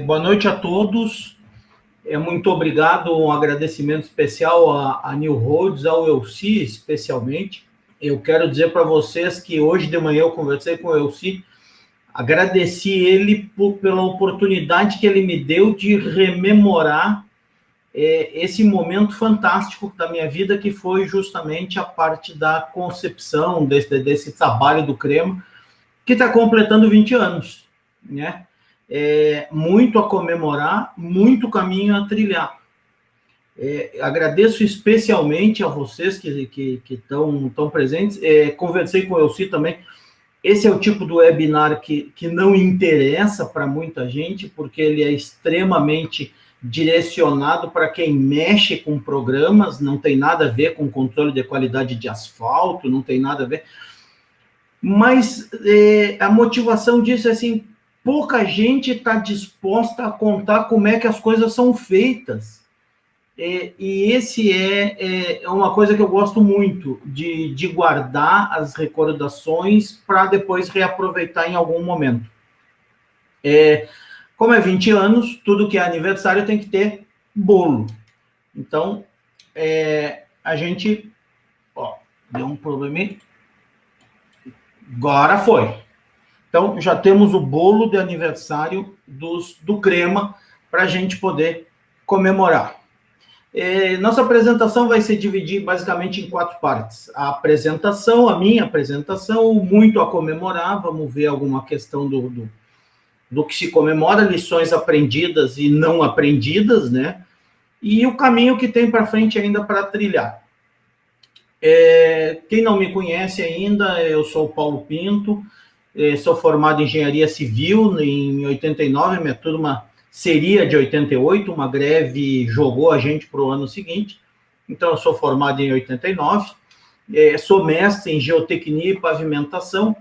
Boa noite a todos. Muito obrigado, um agradecimento especial a New Roads, ao Elci especialmente. Eu quero dizer para vocês que hoje de manhã eu conversei com o Elci, agradeci ele pela oportunidade que ele me deu de rememorar esse momento fantástico da minha vida, que foi justamente a parte da concepção desse trabalho do Crema, que está completando 20 anos, né? Muito a comemorar, muito caminho a trilhar. Agradeço especialmente a vocês que estão presentes. Conversei com o Elci também. Esse é o tipo do webinar que não interessa para muita gente, porque ele é extremamente direcionado para quem mexe com programas, não tem nada a ver com controle de qualidade de asfalto, não tem nada a ver. Mas a motivação disso é assim, pouca gente está disposta a contar como é que as coisas são feitas. E esse é uma coisa que eu gosto muito, de guardar as recordações para depois reaproveitar em algum momento. Como é 20 anos, tudo que é aniversário tem que ter bolo. Então, a gente... deu um probleminha. Agora foi. Então, já temos o bolo de aniversário do Crema para a gente poder comemorar. Nossa apresentação vai se dividir basicamente em 4 partes. A apresentação, a minha apresentação, muito a comemorar, vamos ver alguma questão do que se comemora, lições aprendidas e não aprendidas, né? E o caminho que tem para frente ainda para trilhar. Quem não me conhece ainda, eu sou o Paulo Pinto, sou formado em Engenharia Civil em 89, minha turma seria de 88, uma greve jogou a gente para o ano seguinte, então eu sou formado em 89, sou mestre em Geotecnia e Pavimentação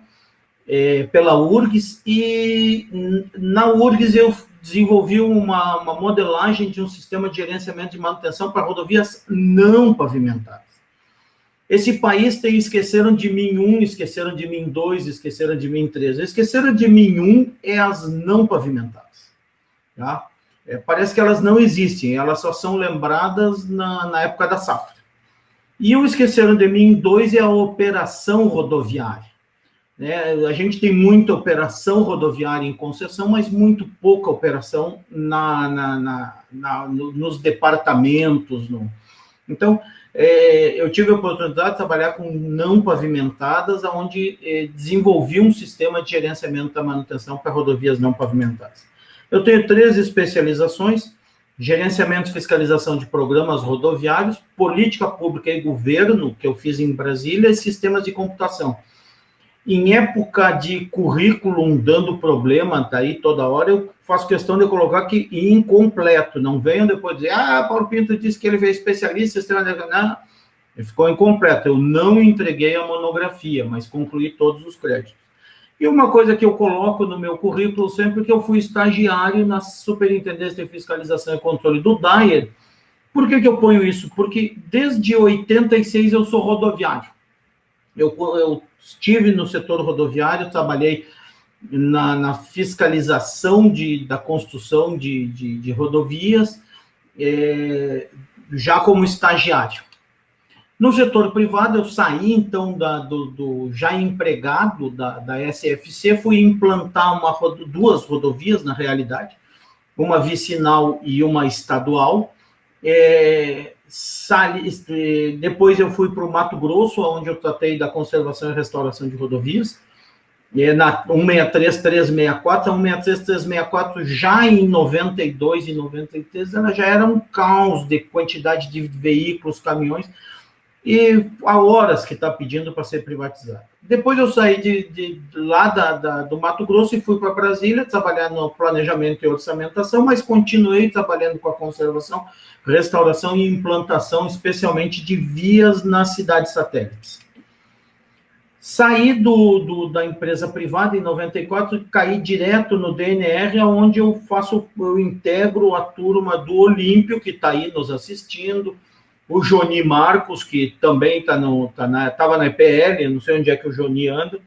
pela URGS, e na URGS eu desenvolvi uma modelagem de um sistema de gerenciamento de manutenção para rodovias não pavimentadas. Esse país tem esqueceram de mim 1, esqueceram de mim 2, esqueceram de mim 3. Esqueceram de mim 1 é as não pavimentadas. Tá? Parece que elas não existem, elas só são lembradas na época da safra. E o esqueceram de mim 2 é a operação rodoviária. A gente tem muita operação rodoviária em concessão, mas muito pouca operação nos departamentos. Então, eu tive a oportunidade de trabalhar com não pavimentadas, onde desenvolvi um sistema de gerenciamento da manutenção para rodovias não pavimentadas. Eu tenho 3 especializações: gerenciamento e fiscalização de programas rodoviários, política pública e governo, que eu fiz em Brasília, e sistemas de computação. Em época de currículo dando problema, daí toda hora, eu faço questão de colocar aqui incompleto. Não venham depois dizer, Paulo Pinto disse que ele veio especialista, não, ficou incompleto. Eu não entreguei a monografia, mas concluí todos os créditos. E uma coisa que eu coloco no meu currículo sempre, que eu fui estagiário na Superintendência de Fiscalização e Controle do DAER. Por que eu ponho isso? Porque desde 86 eu sou rodoviário. Eu estive no setor rodoviário, trabalhei na fiscalização da construção de rodovias, já como estagiário. No setor privado, eu saí, então, já empregado da SFC, fui implantar 2 rodovias, na realidade, uma vicinal e uma estadual. Depois eu fui para o Mato Grosso, onde eu tratei da conservação e restauração de rodovias, na 163-364, a 163-364 já em 92 e 93, ela já era um caos de quantidade de veículos, caminhões, e há horas que está pedindo para ser privatizado. Depois eu saí lá do Mato Grosso e fui para Brasília trabalhar no planejamento e orçamentação, mas continuei trabalhando com a conservação, restauração e implantação, especialmente de vias nas cidades satélites. Saí da empresa privada em 94 e caí direto no DNR, onde eu integro a turma do Olímpio, que está aí nos assistindo, o Joni Marcos, que também estava na EPL, não sei onde é que o Joni anda,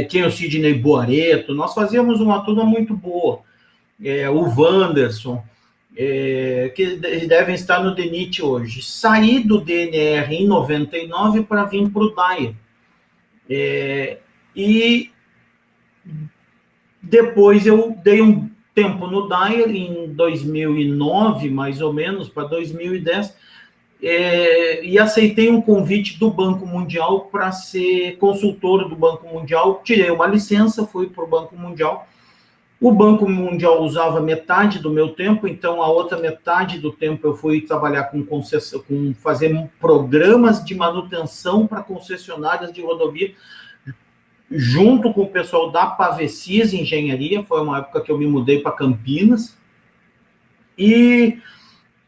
tinha o Sidney Boareto, nós fazíamos uma turma muito boa. o Wanderson, que devem estar no DENIT hoje. Saí do DNR em 99 para vir para o DAIR. E depois eu dei um tempo no DAIR, em 2009, mais ou menos, para 2010, e aceitei um convite do Banco Mundial para ser consultor do Banco Mundial. Tirei uma licença, fui para o Banco Mundial. O Banco Mundial usava metade do meu tempo, então a outra metade do tempo eu fui trabalhar com fazer programas de manutenção para concessionárias de rodovia, junto com o pessoal da Pavecis Engenharia. Foi uma época que eu me mudei para Campinas, e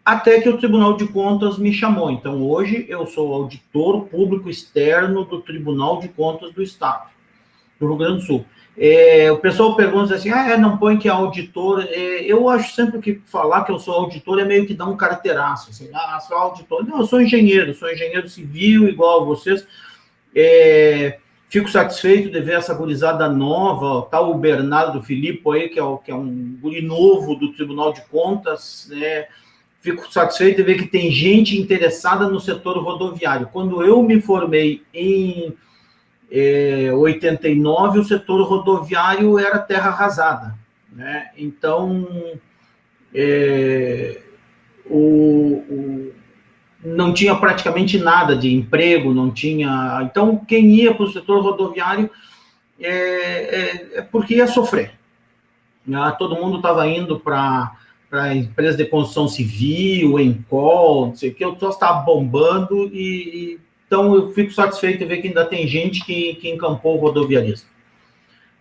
até que o Tribunal de Contas me chamou. Então, hoje, eu sou auditor público externo do Tribunal de Contas do Estado, do Rio Grande do Sul. O pessoal pergunta assim, não põe que é auditor. Eu acho sempre que falar que eu sou auditor é meio que dar um carteiraço, assim, sou auditor. Não, eu sou engenheiro civil, igual a vocês. Fico satisfeito de ver essa gurizada nova, tal o Bernardo Filippo aí, que é um guri novo do Tribunal de Contas, né? Fico satisfeito de ver que tem gente interessada no setor rodoviário. Quando eu me formei em 89, o setor rodoviário era terra arrasada, né? Então, não tinha praticamente nada de emprego, não tinha. Então, quem ia para o setor rodoviário porque ia sofrer. Todo mundo estava indo para empresa de construção civil, Encol, não sei o que, eu só estava bombando, então eu fico satisfeito de ver que ainda tem gente que encampou o rodoviarismo.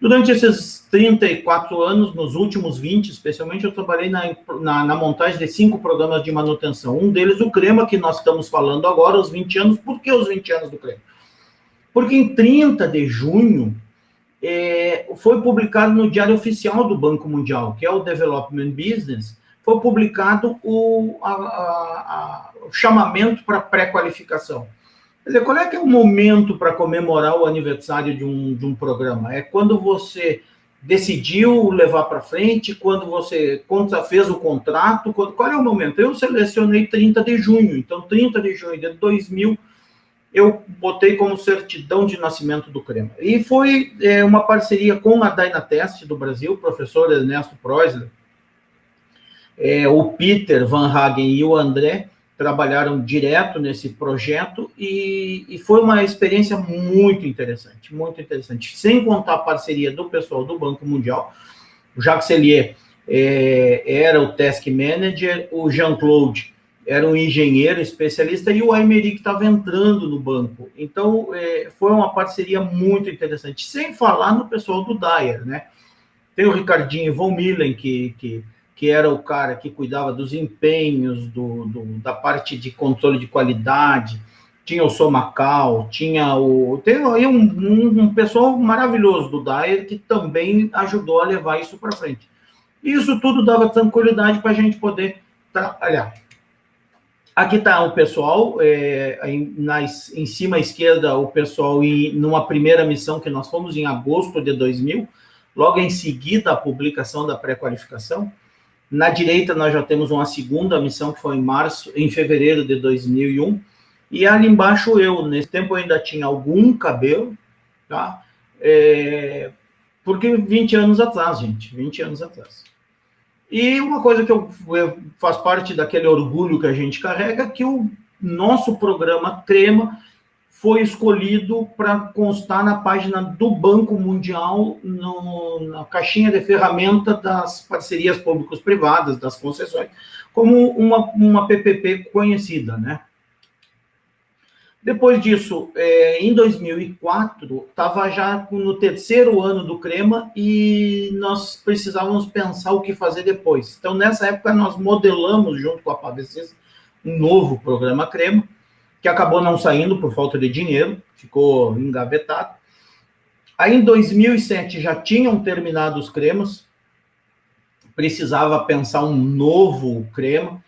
Durante esses 34 anos, nos últimos 20, especialmente, eu trabalhei na montagem de 5 programas de manutenção. Um deles, o CREMA, que nós estamos falando agora, os 20 anos. Por que os 20 anos do CREMA? Porque em 30 de junho, foi publicado no Diário Oficial do Banco Mundial, que é o Development Business, foi publicado o chamamento para pré-qualificação. Quer dizer, qual é que é o momento para comemorar o aniversário de um programa? É quando você decidiu levar para frente, quando você fez o contrato, qual é o momento? Eu selecionei 30 de junho, então 30 de junho de 2000, eu botei como certidão de nascimento do CREMA. E foi uma parceria com a Dynatest do Brasil, o professor Ernesto Preusler, o Peter Van Hagen e o André trabalharam direto nesse projeto, e foi uma experiência muito interessante, sem contar a parceria do pessoal do Banco Mundial. O Jacques Sellier era o Task Manager, o Jean-Claude era um engenheiro especialista, e o Aymeric estava entrando no banco. Então, foi uma parceria muito interessante, sem falar no pessoal do DAIR, né? Tem o Ricardinho Von Millen, que era o cara que cuidava dos empenhos, da parte de controle de qualidade, tinha o Somacal, tem aí um pessoal maravilhoso do DAIR que também ajudou a levar isso para frente. Isso tudo dava tranquilidade para a gente poder trabalhar. Aqui está o pessoal, em cima à esquerda, o pessoal numa primeira missão que nós fomos em agosto de 2000, logo em seguida a publicação da pré-qualificação. Na direita, nós já temos uma segunda missão, que foi em fevereiro de 2001, e ali embaixo nesse tempo eu ainda tinha algum cabelo, tá? Porque 20 anos atrás, gente, 20 anos atrás. E uma coisa que faz parte daquele orgulho que a gente carrega, que o nosso programa CREMA foi escolhido para constar na página do Banco Mundial, na caixinha de ferramenta das parcerias públicos-privadas, das concessões, como uma PPP conhecida, né? Depois disso, em 2004, estava já no 3º ano do CREMA, e nós precisávamos pensar o que fazer depois. Então, nessa época, nós modelamos, junto com a Pavecis, um novo programa CREMA, que acabou não saindo por falta de dinheiro, ficou engavetado. Aí, em 2007, já tinham terminado os CREMAs, precisava pensar um novo CREMA,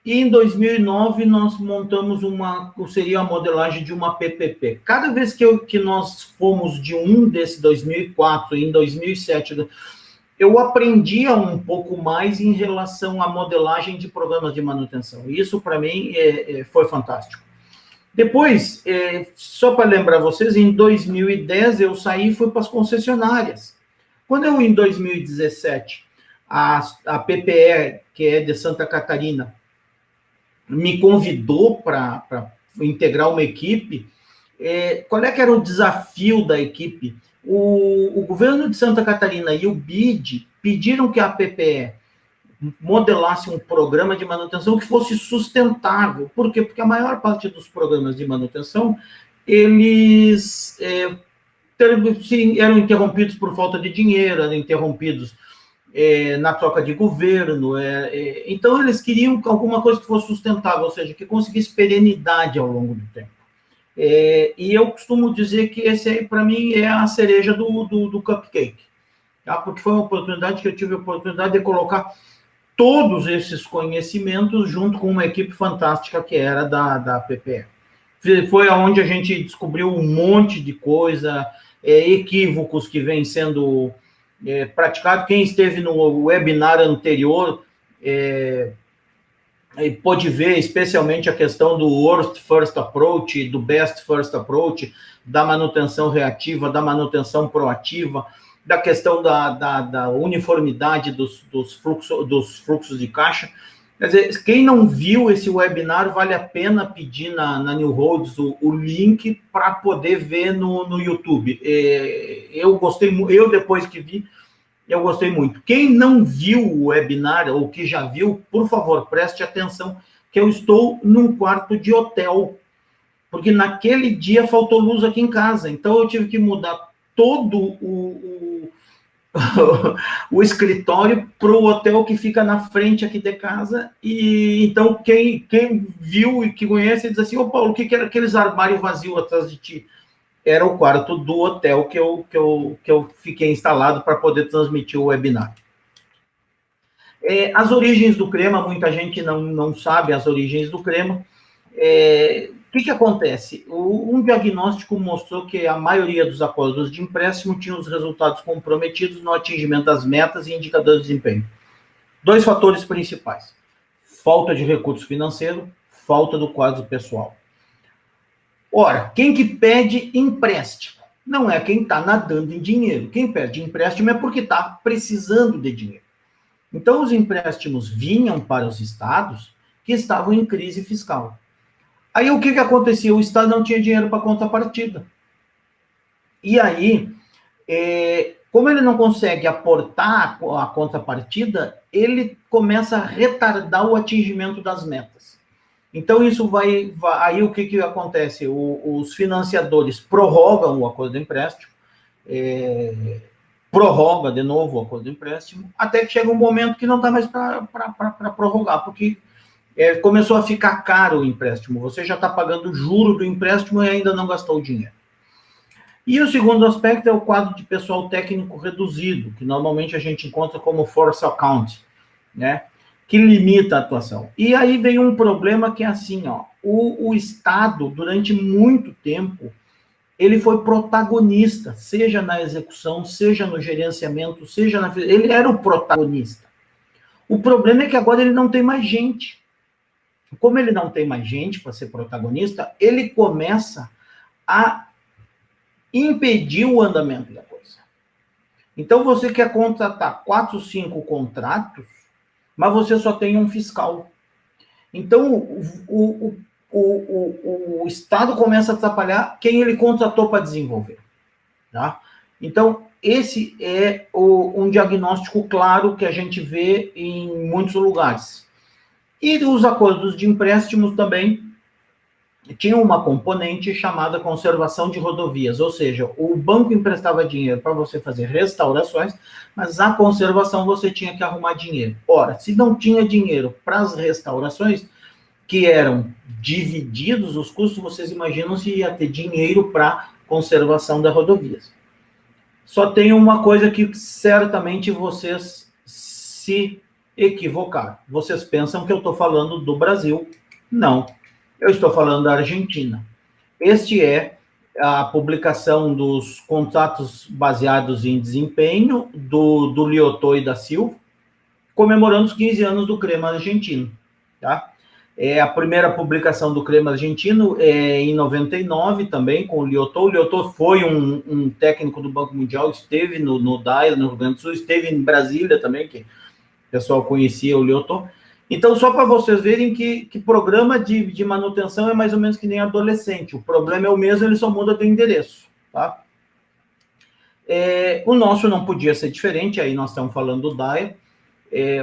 e em 2009 nós montamos seria a modelagem de uma PPP. Cada vez que nós fomos de desse 2004, em 2007, eu aprendia um pouco mais em relação à modelagem de programas de manutenção. Isso, para mim, foi fantástico. Depois, só para lembrar vocês, em 2010 eu saí e fui para as concessionárias. Quando eu, em 2017, a PPE, que é de Santa Catarina, me convidou para integrar uma equipe, qual é que era o desafio da equipe? O governo de Santa Catarina e o BID pediram que a PPE modelasse um programa de manutenção que fosse sustentável. Por quê? Porque a maior parte dos programas de manutenção, eles eram interrompidos por falta de dinheiro, eram interrompidos na troca de governo. Então, eles queriam alguma coisa que fosse sustentável, ou seja, que conseguisse perenidade ao longo do tempo. E eu costumo dizer que esse aí, para mim, é a cereja do cupcake, tá? Porque foi uma oportunidade que eu tive a oportunidade de colocar todos esses conhecimentos junto com uma equipe fantástica que era da PPE. Foi onde a gente descobriu um monte de coisa, equívocos que vêm sendo praticados. Quem esteve no webinar anterior pôde ver especialmente a questão do worst first approach, do best first approach, da manutenção reativa, da manutenção proativa, da questão da uniformidade dos fluxos de caixa. Quer dizer, quem não viu esse webinar, vale a pena pedir na New Roads o link para poder ver no YouTube. Eu gostei, depois que vi, eu gostei muito. Quem não viu o webinar, ou que já viu, por favor, preste atenção, que eu estou num quarto de hotel, porque naquele dia faltou luz aqui em casa, então eu tive que mudar todo o escritório para o hotel que fica na frente aqui de casa. E então quem viu e que conhece diz assim: ô Paulo, o que era aqueles armários vazios atrás de ti? Era o quarto do hotel que eu fiquei instalado para poder transmitir o webinar. As origens do CREMA, muita gente não sabe as origens do CREMA. O que acontece? Um diagnóstico mostrou que a maioria dos acordos de empréstimo tinham os resultados comprometidos no atingimento das metas e indicadores de desempenho. 2 fatores principais: falta de recurso financeiro, falta do quadro pessoal. Ora, quem que pede empréstimo? Não é quem está nadando em dinheiro. Quem pede empréstimo é porque está precisando de dinheiro. Então, os empréstimos vinham para os estados que estavam em crise fiscal. Aí, o que acontecia? O estado não tinha dinheiro para contrapartida. E aí, como ele não consegue aportar a contrapartida, ele começa a retardar o atingimento das metas. Então, isso aí o que acontece? Os financiadores prorrogam o acordo de empréstimo, prorroga de novo o acordo de empréstimo, até que chega um momento que não dá mais para prorrogar, porque começou a ficar caro o empréstimo. Você já está pagando o juro do empréstimo e ainda não gastou o dinheiro. E o segundo aspecto é o quadro de pessoal técnico reduzido, que normalmente a gente encontra como force account, né? Que limita a atuação. E aí vem um problema que é assim, ó, o Estado, durante muito tempo, ele foi protagonista, seja na execução, seja no gerenciamento, ele era o protagonista. O problema é que agora ele não tem mais gente. Como ele não tem mais gente para ser protagonista, ele começa a impedir o andamento da coisa. Então, você quer contratar 4, 5 contratos, mas você só tem um fiscal. Então, o Estado começa a atrapalhar quem ele contratou para desenvolver. Tá? Então, esse é um diagnóstico claro que a gente vê em muitos lugares. E os acordos de empréstimos também tinham uma componente chamada conservação de rodovias, ou seja, o banco emprestava dinheiro para você fazer restaurações, mas a conservação você tinha que arrumar dinheiro. Ora, se não tinha dinheiro para as restaurações, que eram divididos os custos, vocês imaginam se ia ter dinheiro para conservação das rodovias. Só tem uma coisa que certamente vocês se equivocaram. Vocês pensam que eu estou falando do Brasil. Não. Eu estou falando da Argentina. Este é a publicação dos contratos baseados em desempenho do Liotô e da Silva, comemorando os 15 anos do Crema argentino, tá? A primeira publicação do Crema argentino é em 99 também, com o Liotô. O Liotô foi um técnico do Banco Mundial, esteve no DAE, no Rio Grande do Sul, esteve em Brasília também, que o pessoal conhecia o Liotô. Então, só para vocês verem que programa de manutenção é mais ou menos que nem adolescente. O problema é o mesmo, ele só muda de endereço, tá? O nosso não podia ser diferente, aí nós estamos falando do DAE.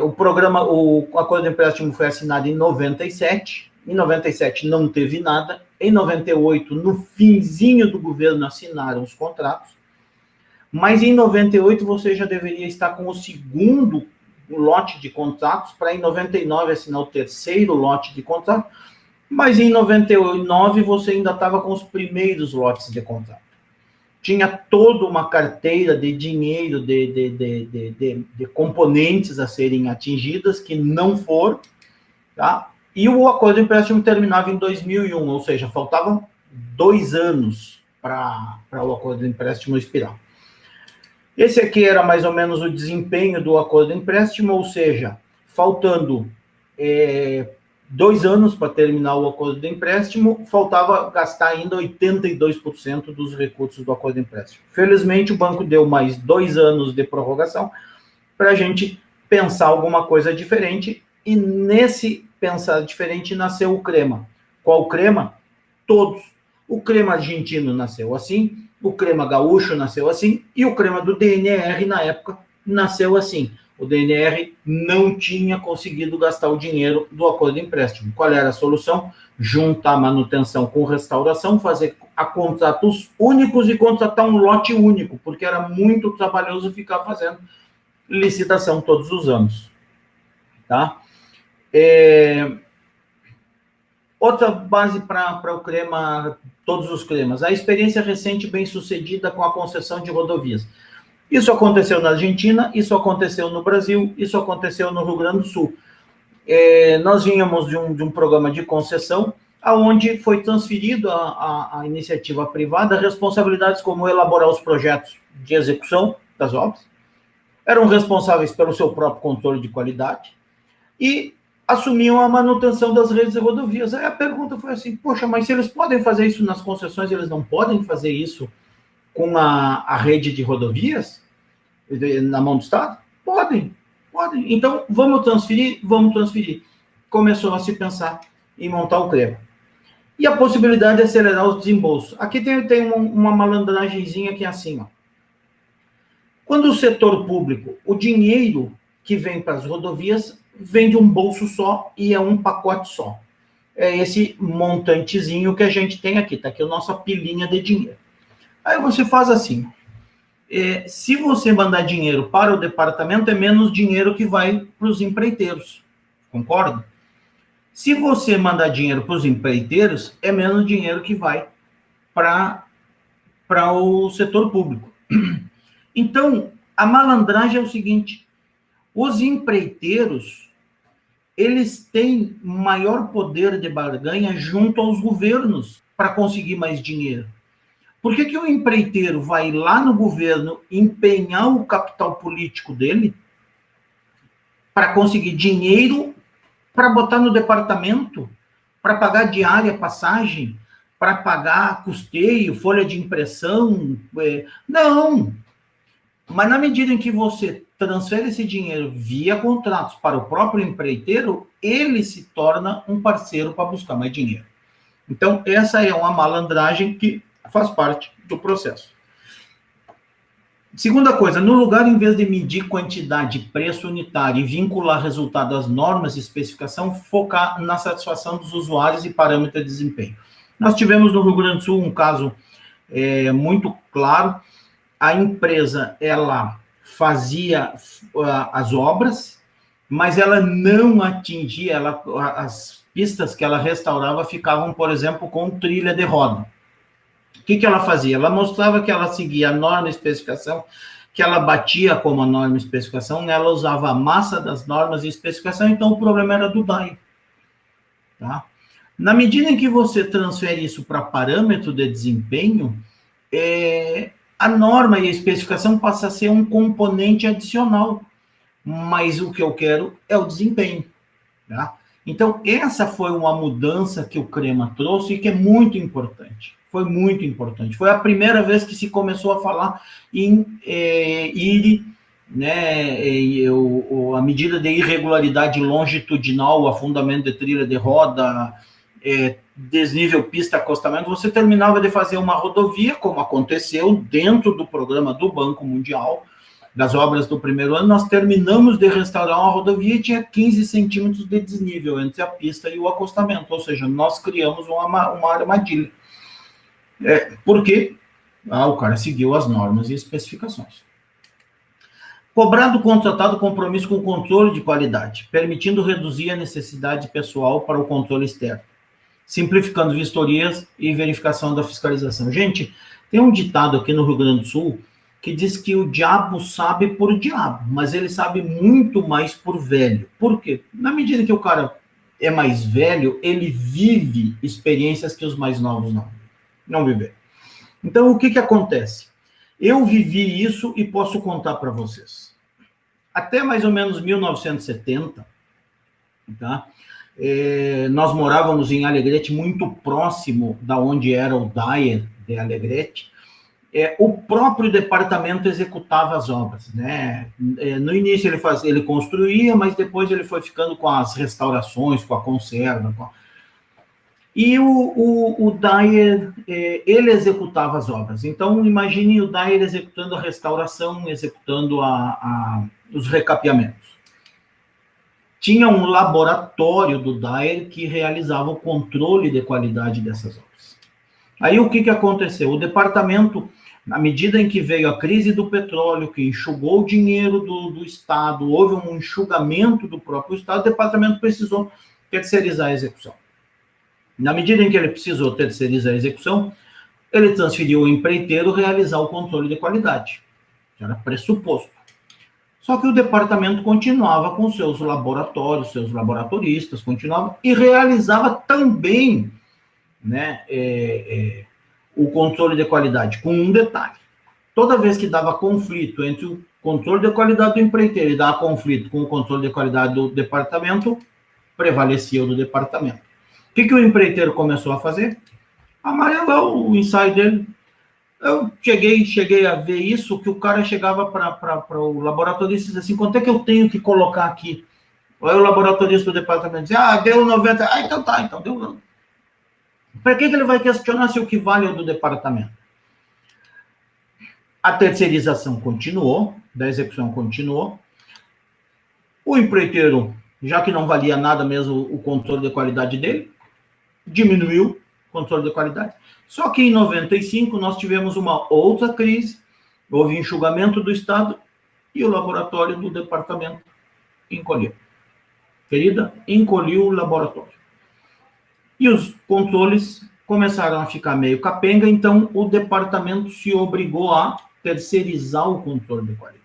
O acordo de empréstimo foi assinado em 97. Em 97 não teve nada. Em 98, no finzinho do governo, assinaram os contratos. Mas em 98 você já deveria estar com o segundo lote de contratos, para em 99 assinar o terceiro lote de contrato, mas em 99 você ainda estava com os primeiros lotes de contrato. Tinha toda uma carteira de dinheiro, de componentes a serem atingidas, que não foram, tá? E o acordo de empréstimo terminava em 2001, ou seja, faltavam 2 anos para o acordo de empréstimo expirar. Esse aqui era mais ou menos o desempenho do acordo de empréstimo, ou seja, faltando 2 anos para terminar o acordo de empréstimo, faltava gastar ainda 82% dos recursos do acordo de empréstimo. Felizmente, o banco deu mais 2 anos de prorrogação para a gente pensar alguma coisa diferente, e nesse pensar diferente nasceu o Crema. Qual Crema? Todos. O Crema argentino nasceu assim, o Crema gaúcho nasceu assim, e o Crema do DNR, na época, nasceu assim. O DNR não tinha conseguido gastar o dinheiro do acordo de empréstimo. Qual era a solução? Juntar manutenção com restauração, fazer a contratos únicos e contratar um lote único, porque era muito trabalhoso ficar fazendo licitação todos os anos. Tá? Outra base para o Crema, todos os Cremas, a experiência recente bem-sucedida com a concessão de rodovias. Isso aconteceu na Argentina, isso aconteceu no Brasil, isso aconteceu no Rio Grande do Sul. Nós vínhamos de um programa de concessão, onde foi transferido à iniciativa privada responsabilidades como elaborar os projetos de execução das obras, eram responsáveis pelo seu próprio controle de qualidade e assumiam a manutenção das redes de rodovias. Aí a pergunta foi assim, poxa, mas se eles podem fazer isso nas concessões, eles não podem fazer isso com a rede de rodovias na mão do Estado? Podem. Então, vamos transferir? Começou a se pensar em montar o Crema. E a possibilidade de acelerar os desembolsos. Aqui tem uma malandragemzinha que é assim, ó. Quando o setor público, o dinheiro que vem para as rodovias vem de um bolso só e é um pacote só. É esse montantezinho que a gente tem aqui, tá aqui a nossa pilinha de dinheiro. Aí você faz assim, se você mandar dinheiro para o departamento, é menos dinheiro que vai para os empreiteiros, concorda? Se você mandar dinheiro para os empreiteiros, é menos dinheiro que vai para o setor público. Então, a malandragem é o seguinte, os empreiteiros, eles têm maior poder de barganha junto aos governos para conseguir mais dinheiro. Por que o empreiteiro vai lá no governo empenhar o capital político dele para conseguir dinheiro para botar no departamento, para pagar diária, passagem, para pagar custeio, folha de impressão? Não! Mas na medida em que você transfere esse dinheiro via contratos para o próprio empreiteiro, ele se torna um parceiro para buscar mais dinheiro. Então, essa é uma malandragem que faz parte do processo. Segunda coisa, no lugar, em vez de medir quantidade, preço unitário e vincular resultado às normas de especificação, focar na satisfação dos usuários e parâmetros de desempenho. Nós tivemos no Rio Grande do Sul um caso muito claro. A empresa, ela fazia as obras, mas ela não atingia, as pistas que ela restaurava ficavam, por exemplo, com trilha de roda. O que ela fazia? Ela mostrava que ela seguia a norma e especificação, que ela batia como a norma e especificação, ela usava a massa das normas e especificação, então o problema era do DAE. Tá? Na medida em que você transfere isso para parâmetro de desempenho, a norma e a especificação passa a ser um componente adicional, mas o que eu quero é o desempenho. Tá? Então, essa foi uma mudança que o CREMA trouxe e que é muito importante. Foi muito importante. Foi a primeira vez que se começou a falar em IRI, né, a medida de irregularidade longitudinal, o afundamento de trilha de roda, desnível pista, acostamento. Você terminava de fazer uma rodovia, como aconteceu dentro do programa do Banco Mundial, das obras do primeiro ano, nós terminamos de restaurar uma rodovia e tinha 15 centímetros de desnível entre a pista e o acostamento, ou seja, nós criamos uma armadilha. Por quê? O cara seguiu as normas e especificações. Cobrar do contratado compromisso com o controle de qualidade, permitindo reduzir a necessidade pessoal para o controle externo, simplificando vistorias e verificação da fiscalização. Gente, tem um ditado aqui no Rio Grande do Sul que diz que o diabo sabe por diabo, mas ele sabe muito mais por velho. Por quê? Na medida que o cara é mais velho, ele vive experiências que os mais novos não viveram. Então, o que acontece? Eu vivi isso e posso contar para vocês. Até mais ou menos 1970, tá? Nós morávamos em Alegrete, muito próximo da onde era o Dyer de Alegrete. O próprio departamento executava as obras, né? No início ele construía, mas depois ele foi ficando com as restaurações, com a conserva. E o Dyer, ele executava as obras. Então, imagine o Dyer executando a restauração, executando os recapeamentos. Tinha um laboratório do Dyer que realizava o controle de qualidade dessas obras. Aí o que aconteceu? O departamento, na medida em que veio a crise do petróleo, que enxugou o dinheiro do Estado, houve um enxugamento do próprio Estado, o departamento precisou terceirizar a execução. Na medida em que ele precisou terceirizar a execução, ele transferiu o empreiteiro realizar o controle de qualidade. Era pressuposto. Só que o departamento continuava com seus laboratórios, seus laboratoristas, continuava e realizava também, né, o controle de qualidade, com um detalhe. Toda vez que dava conflito entre o controle de qualidade do empreiteiro e dava conflito com o controle de qualidade do departamento, prevalecia o do departamento. O que o empreiteiro começou a fazer? Amarelou o ensaio dele. Eu cheguei a ver isso, que o cara chegava para o laboratorista e dizia assim, quanto é que eu tenho que colocar aqui? Aí o laboratorista do departamento dizia, deu 90. Então tá, então deu não. Para que ele vai questionar se o que vale é do departamento? A terceirização continuou, da execução continuou. O empreiteiro, já que não valia nada mesmo o controle de qualidade dele, diminuiu o controle de qualidade. Só que em 95 nós tivemos uma outra crise, houve enxugamento do Estado e o laboratório do departamento encolheu. Querida, encolheu o laboratório. E os controles começaram a ficar meio capenga, então o departamento se obrigou a terceirizar o controle de qualidade.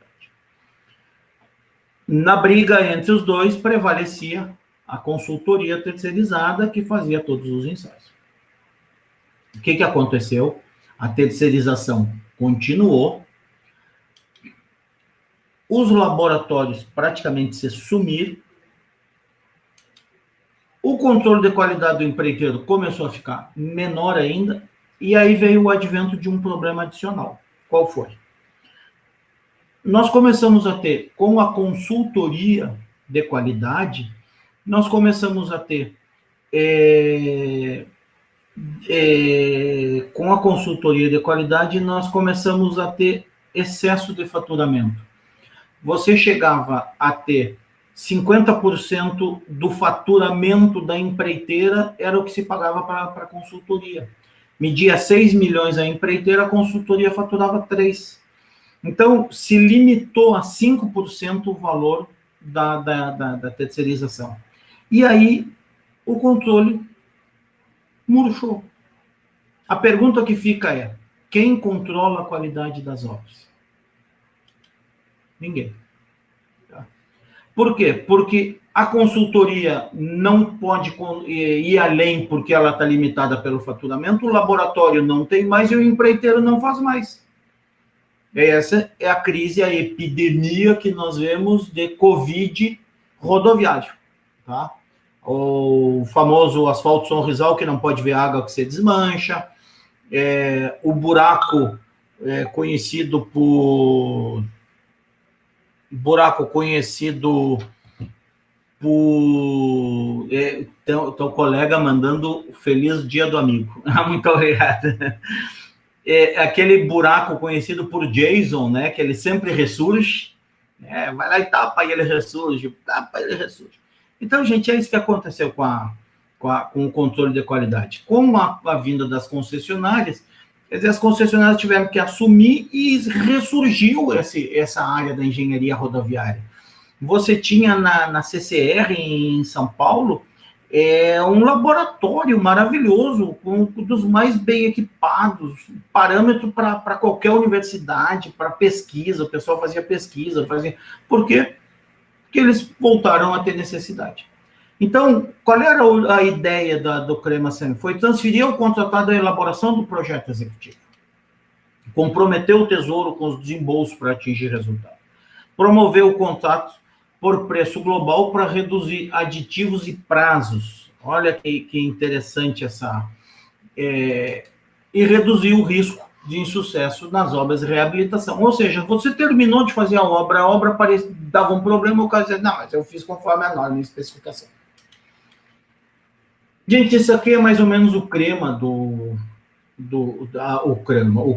Na briga entre os dois, prevalecia a consultoria terceirizada que fazia todos os ensaios. O que aconteceu? A terceirização continuou, os laboratórios praticamente se sumiram, o controle de qualidade do empreiteiro começou a ficar menor ainda, e aí veio o advento de um problema adicional. Qual foi? Nós começamos a ter, com a consultoria de qualidade, nós começamos a ter, com a consultoria de qualidade, nós começamos a ter excesso de faturamento. Você chegava a ter 50% do faturamento da empreiteira era o que se pagava para a consultoria. Media 6 milhões a empreiteira, a consultoria faturava 3. Então, se limitou a 5% o valor da terceirização. E aí, o controle murchou. A pergunta que fica é, quem controla a qualidade das obras? Ninguém. Tá? Por quê? Porque a consultoria não pode ir além porque ela está limitada pelo faturamento, o laboratório não tem mais e o empreiteiro não faz mais. Essa é a crise, a epidemia que nós vemos de Covid rodoviário, tá? O famoso asfalto sonrisal, que não pode ver água que se desmancha, o buraco conhecido por teu colega mandando feliz dia do amigo. Muito obrigado. Aquele buraco conhecido por Jason, né? Que ele sempre ressurge. Vai lá e tapa e ele ressurge. Tapa e ele ressurge. Então, gente, é isso que aconteceu com o controle de qualidade. Com a vinda das concessionárias, quer dizer, as concessionárias tiveram que assumir e ressurgiu essa área da engenharia rodoviária. Você tinha na CCR em São Paulo um laboratório maravilhoso, dos mais bem equipados, parâmetro para qualquer universidade, para pesquisa, o pessoal fazia pesquisa, Por quê? Porque eles voltaram a ter necessidade. Então, qual era a ideia do CREMA-SEMI? Foi transferir o contratado à elaboração do projeto executivo, comprometer o tesouro com os desembolsos para atingir resultado, promover o contrato por preço global para reduzir aditivos e prazos. Olha que interessante e reduzir o risco de insucesso nas obras de reabilitação. Ou seja, você terminou de fazer a obra dava um problema, o cara dizia, não, mas eu fiz conforme a norma e especificação. Gente, isso aqui é mais ou menos o CREMA o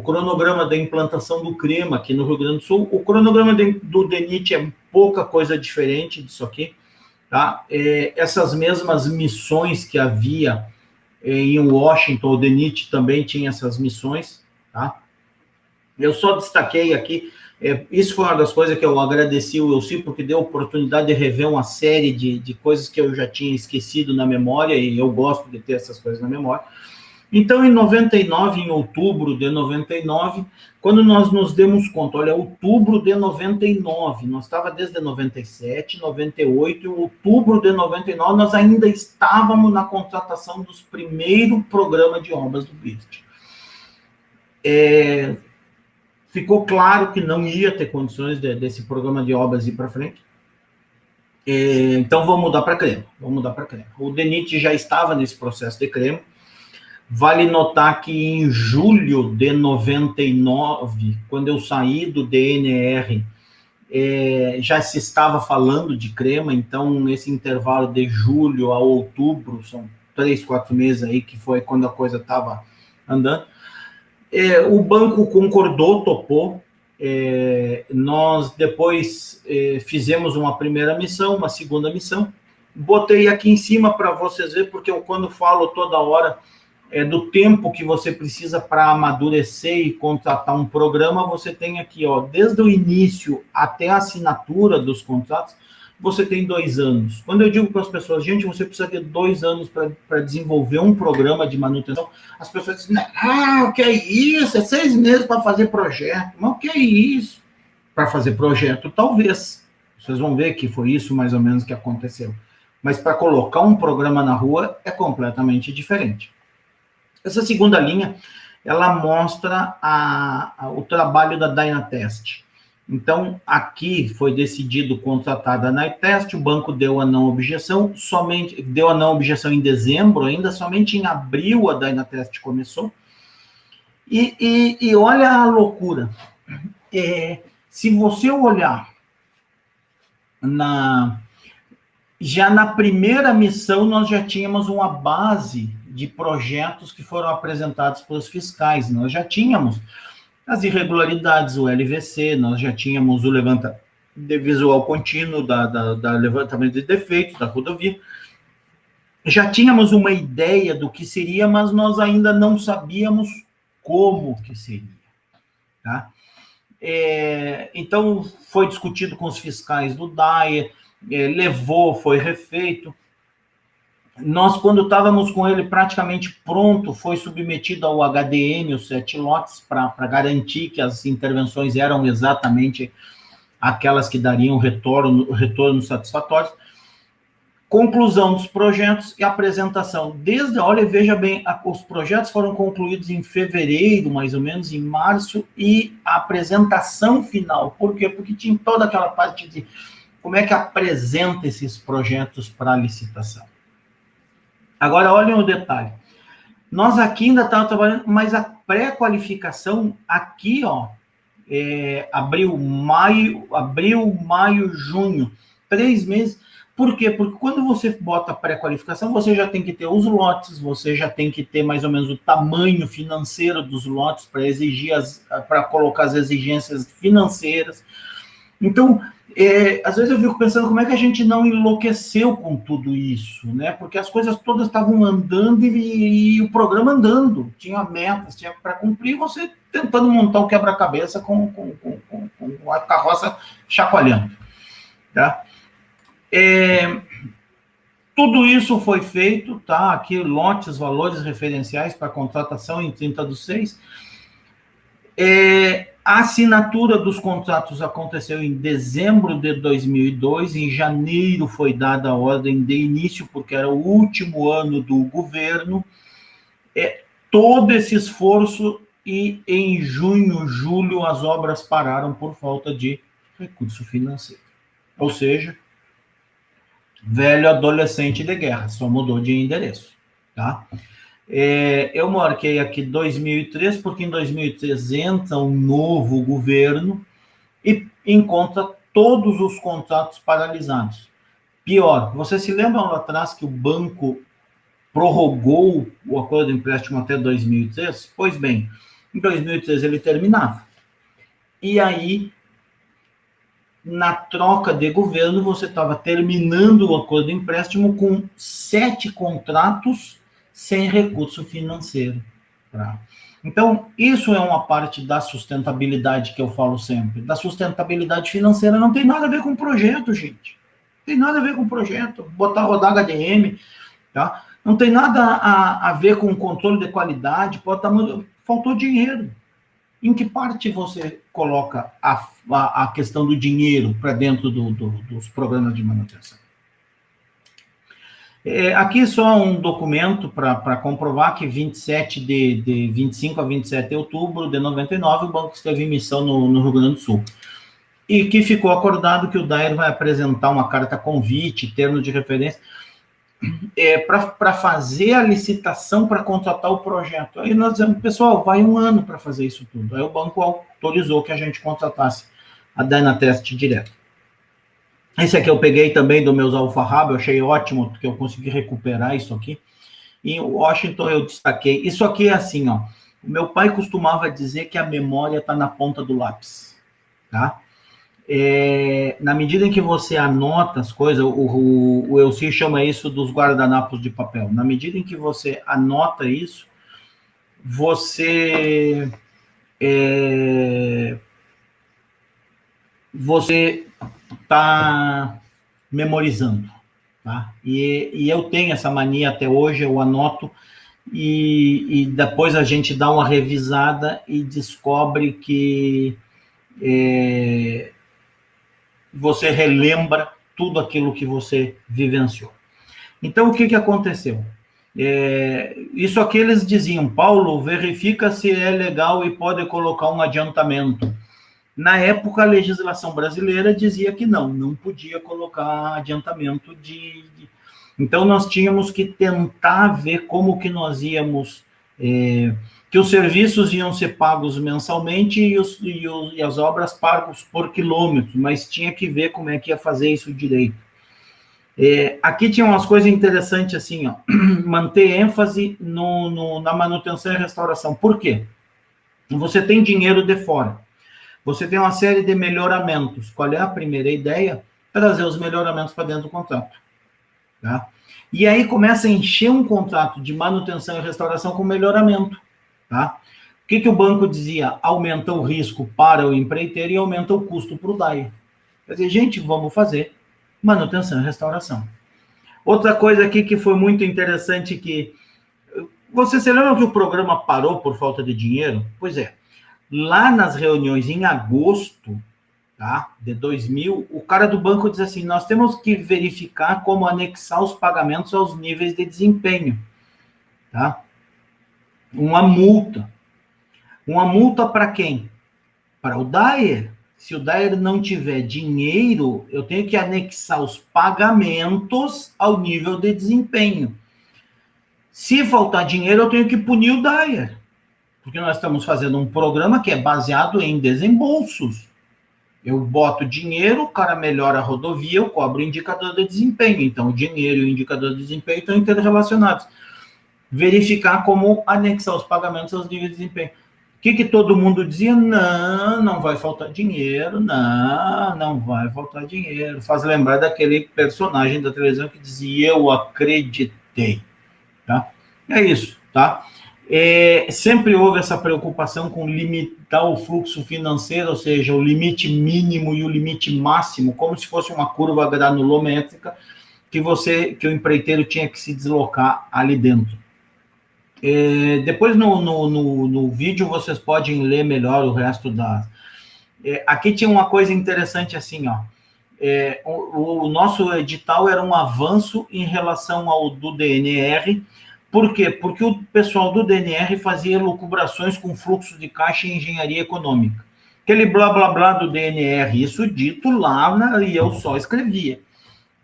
cronograma da implantação do CREMA aqui no Rio Grande do Sul. O cronograma do DENIT é pouca coisa diferente disso aqui, tá? Essas mesmas missões que havia em Washington, o DENIT também tinha essas missões, tá? Eu só destaquei aqui, isso foi uma das coisas que eu agradeci o Elci, porque deu a oportunidade de rever uma série de coisas que eu já tinha esquecido na memória, e eu gosto de ter essas coisas na memória. Então, em 99, em outubro de 99, quando nós nos demos conta, olha, outubro de 99, nós estava desde 97, 98, em outubro de 99, nós ainda estávamos na contratação dos primeiros programas de obras do BIRT. Ficou claro que não ia ter condições desse programa de obras ir para frente. Então, vamos mudar para CREMA. O DENIT já estava nesse processo de CREMA. Vale notar que em julho de 99, quando eu saí do DNR, já se estava falando de CREMA, então esse intervalo de julho a outubro, são 3, 4 meses aí, que foi quando a coisa estava andando. O banco concordou, topou. Nós depois fizemos uma primeira missão, uma segunda missão. Botei aqui em cima para vocês verem, porque eu quando falo toda hora do tempo que você precisa para amadurecer e contratar um programa, você tem aqui, ó, desde o início até a assinatura dos contratos, você tem 2 anos. Quando eu digo para as pessoas, gente, você precisa ter 2 anos para desenvolver um programa de manutenção, as pessoas dizem, o que é isso? É 6 meses para fazer projeto. Mas o que é isso? Para fazer projeto, talvez. Vocês vão ver que foi isso mais ou menos que aconteceu. Mas para colocar um programa na rua é completamente diferente. Essa segunda linha, ela mostra o trabalho da Dynatest. Então, aqui foi decidido contratar a Dynatest, o banco deu a não objeção, deu a não objeção em dezembro ainda, somente em abril a Dynatest começou. E olha a loucura. Se você olhar já na primeira missão, nós já tínhamos uma base de projetos que foram apresentados pelos fiscais. Nós já tínhamos as irregularidades, o LVC, nós já tínhamos o levantamento de visual contínuo, da levantamento de defeitos da rodovia. Já tínhamos uma ideia do que seria, mas nós ainda não sabíamos como que seria. Tá? Então, foi discutido com os fiscais do DAE, foi refeito. Nós, quando estávamos com ele praticamente pronto, foi submetido ao HDM, os 7 lotes, para garantir que as intervenções eram exatamente aquelas que dariam retorno satisfatório, conclusão dos projetos e apresentação. Olha, veja bem, os projetos foram concluídos em fevereiro, mais ou menos, em março, e a apresentação final. Por quê? Porque tinha toda aquela parte de como é que apresenta esses projetos para a licitação. Agora, olhem o detalhe. Nós aqui ainda estamos trabalhando, mas a pré-qualificação aqui, ó, abril, maio, junho, 3 meses. Por quê? Porque quando você bota pré-qualificação, você já tem que ter os lotes, você já tem que ter mais ou menos o tamanho financeiro dos lotes para exigir, para colocar as exigências financeiras. Então, às vezes eu fico pensando como é que a gente não enlouqueceu com tudo isso, né? Porque as coisas todas estavam andando e o programa andando, tinha metas, tinha para cumprir, você tentando montar o quebra-cabeça com a carroça chacoalhando, tá? Tudo isso foi feito, tá? Aqui lotes, valores referenciais para contratação em 30/6. A assinatura dos contratos aconteceu em dezembro de 2002, em janeiro foi dada a ordem de início, porque era o último ano do governo. Todo esse esforço, e em junho, julho, as obras pararam por falta de recurso financeiro. Ou seja, velho adolescente de guerra, só mudou de endereço, tá? Eu marquei aqui 2003, porque em 2003 entra um novo governo e encontra todos os contratos paralisados. Pior, você se lembra lá atrás que o banco prorrogou o acordo de empréstimo até 2003? Pois bem, em 2003 ele terminava. E aí, na troca de governo, você estava terminando o acordo de empréstimo com 7 contratos sem recurso financeiro. Tá? Então, isso é uma parte da sustentabilidade que eu falo sempre. Da sustentabilidade financeira não tem nada a ver com projeto, gente. Não tem nada a ver com projeto. Botar rodar HDM, tá? Não tem nada a ver com controle de qualidade. Faltou dinheiro. Em que parte você coloca a questão do dinheiro para dentro dos programas de manutenção? Aqui só um documento para comprovar que 25 a 27 de outubro de 99, o banco esteve em missão no Rio Grande do Sul. E que ficou acordado que o Dair vai apresentar uma carta convite, termo de referência, para fazer a licitação para contratar o projeto. Aí nós dizemos, pessoal, vai 1 ano para fazer isso tudo. Aí o banco autorizou que a gente contratasse a Dynatest direto. Esse aqui eu peguei também do meus Alfarraba, eu achei ótimo, porque eu consegui recuperar isso aqui. Em Washington eu destaquei. Isso aqui é assim, ó. O meu pai costumava dizer que a memória está na ponta do lápis, tá? Na medida em que você anota as coisas, o Elci chama isso dos guardanapos de papel. Na medida em que você anota isso, você está memorizando, tá? E eu tenho essa mania até hoje, eu anoto, e depois a gente dá uma revisada e descobre que você relembra tudo aquilo que você vivenciou. Então, o que aconteceu? Isso aqui eles diziam, Paulo, verifica se é legal e pode colocar um adiantamento. Na época, a legislação brasileira dizia que não podia colocar adiantamento Então, nós tínhamos que tentar ver como que nós íamos... que os serviços iam ser pagos mensalmente e as obras pagos por quilômetro, mas tinha que ver como é que ia fazer isso direito. Aqui tinha umas coisas interessantes assim, ó, manter ênfase na manutenção e restauração. Por quê? Você tem dinheiro de fora. Você tem uma série de melhoramentos. Qual é a primeira ideia? Trazer os melhoramentos para dentro do contrato. Tá? E aí começa a encher um contrato de manutenção e restauração com melhoramento. Tá? O que o banco dizia? Aumenta o risco para o empreiteiro e aumenta o custo para o DAI. Quer dizer, gente, vamos fazer manutenção e restauração. Outra coisa aqui que foi muito interessante que... Você se lembra que o programa parou por falta de dinheiro? Pois é. Lá nas reuniões em agosto, tá? De 2000, o cara do banco diz assim, nós temos que verificar como anexar os pagamentos aos níveis de desempenho, tá? Uma multa. Uma multa para quem? Para o Dyer. Se o Dyer não tiver dinheiro, eu tenho que anexar os pagamentos ao nível de desempenho. Se faltar dinheiro, eu tenho que punir o Dyer. Porque nós estamos fazendo um programa que é baseado em desembolsos. Eu boto dinheiro, o cara melhora a rodovia, eu cobro o indicador de desempenho. Então, o dinheiro e o indicador de desempenho estão interrelacionados. Verificar como anexar os pagamentos aos níveis de desempenho. O que todo mundo dizia? Não, não vai faltar dinheiro, não vai faltar dinheiro. Faz lembrar daquele personagem da televisão que dizia, eu acreditei. Tá? É isso, tá? Sempre houve essa preocupação com limitar o fluxo financeiro, ou seja, o limite mínimo e o limite máximo, como se fosse uma curva granulométrica que o empreiteiro tinha que se deslocar ali dentro. Depois no vídeo vocês podem ler melhor o resto da... aqui tinha uma coisa interessante assim, ó. O nosso edital era um avanço em relação ao do DNR. Por quê? Porque o pessoal do DNR fazia elucubrações com fluxo de caixa e engenharia econômica. Aquele blá, blá, blá do DNR, isso dito lá, e eu só escrevia.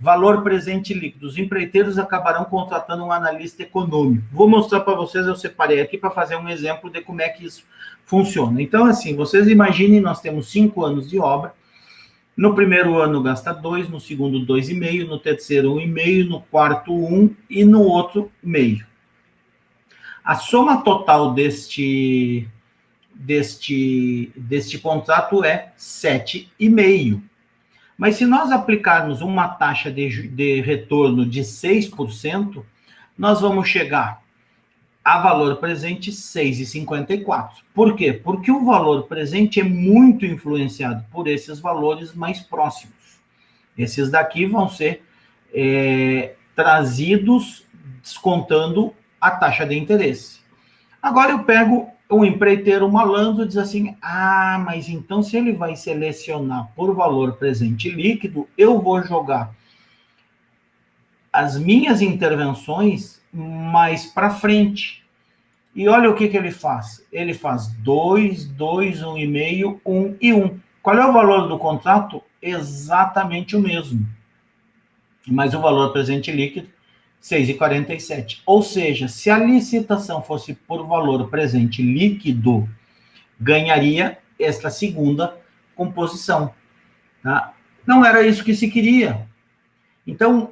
Valor presente líquido. Os empreiteiros acabarão contratando um analista econômico. Vou mostrar para vocês, eu separei aqui para fazer um exemplo de como é que isso funciona. Então, assim, vocês imaginem, nós temos 5 anos de obra. No primeiro ano gasta 2, no segundo 2,5, no terceiro 1,5, no quarto 1 e no outro meio. A soma total deste contrato é 7,5. Mas se nós aplicarmos uma taxa de retorno de 6%, nós vamos chegar a valor presente 6,54. Por quê? Porque o valor presente é muito influenciado por esses valores mais próximos. Esses daqui vão ser trazidos descontando a taxa de interesse. Agora eu pego um empreiteiro malandro e diz assim, mas então se ele vai selecionar por valor presente líquido, eu vou jogar as minhas intervenções mais para frente. E olha o que ele faz. Ele faz 2, 2, 1,5, 1 e 1. Qual é o valor do contrato? Exatamente o mesmo. Mas o valor presente líquido, 6,47. Ou seja, se a licitação fosse por valor presente líquido, ganharia esta segunda composição. Tá? Não era isso que se queria. Então,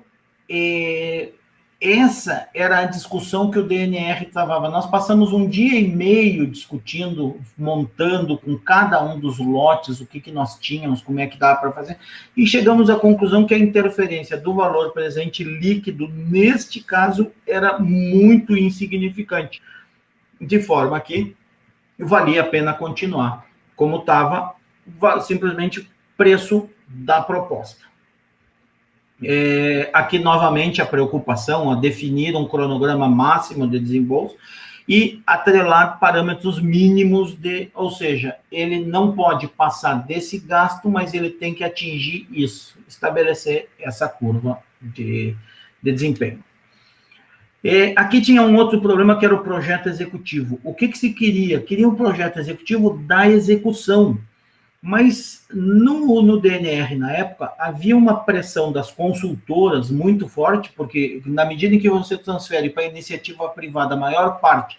essa era a discussão que o DNR travava. Nós passamos 1 dia e meio discutindo, montando com cada um dos lotes o que nós tínhamos, como é que dava para fazer, e chegamos à conclusão que a interferência do valor presente líquido, neste caso, era muito insignificante, de forma que valia a pena continuar, como estava simplesmente o preço da proposta. Aqui, novamente, a preocupação a definir um cronograma máximo de desembolso e atrelar parâmetros mínimos ou seja, ele não pode passar desse gasto, mas ele tem que atingir isso, estabelecer essa curva de desempenho. Aqui tinha um outro problema que era o projeto executivo. O que se queria? Queria um projeto executivo da execução. Mas no DNR, na época, havia uma pressão das consultoras muito forte, porque na medida em que você transfere para a iniciativa privada a maior parte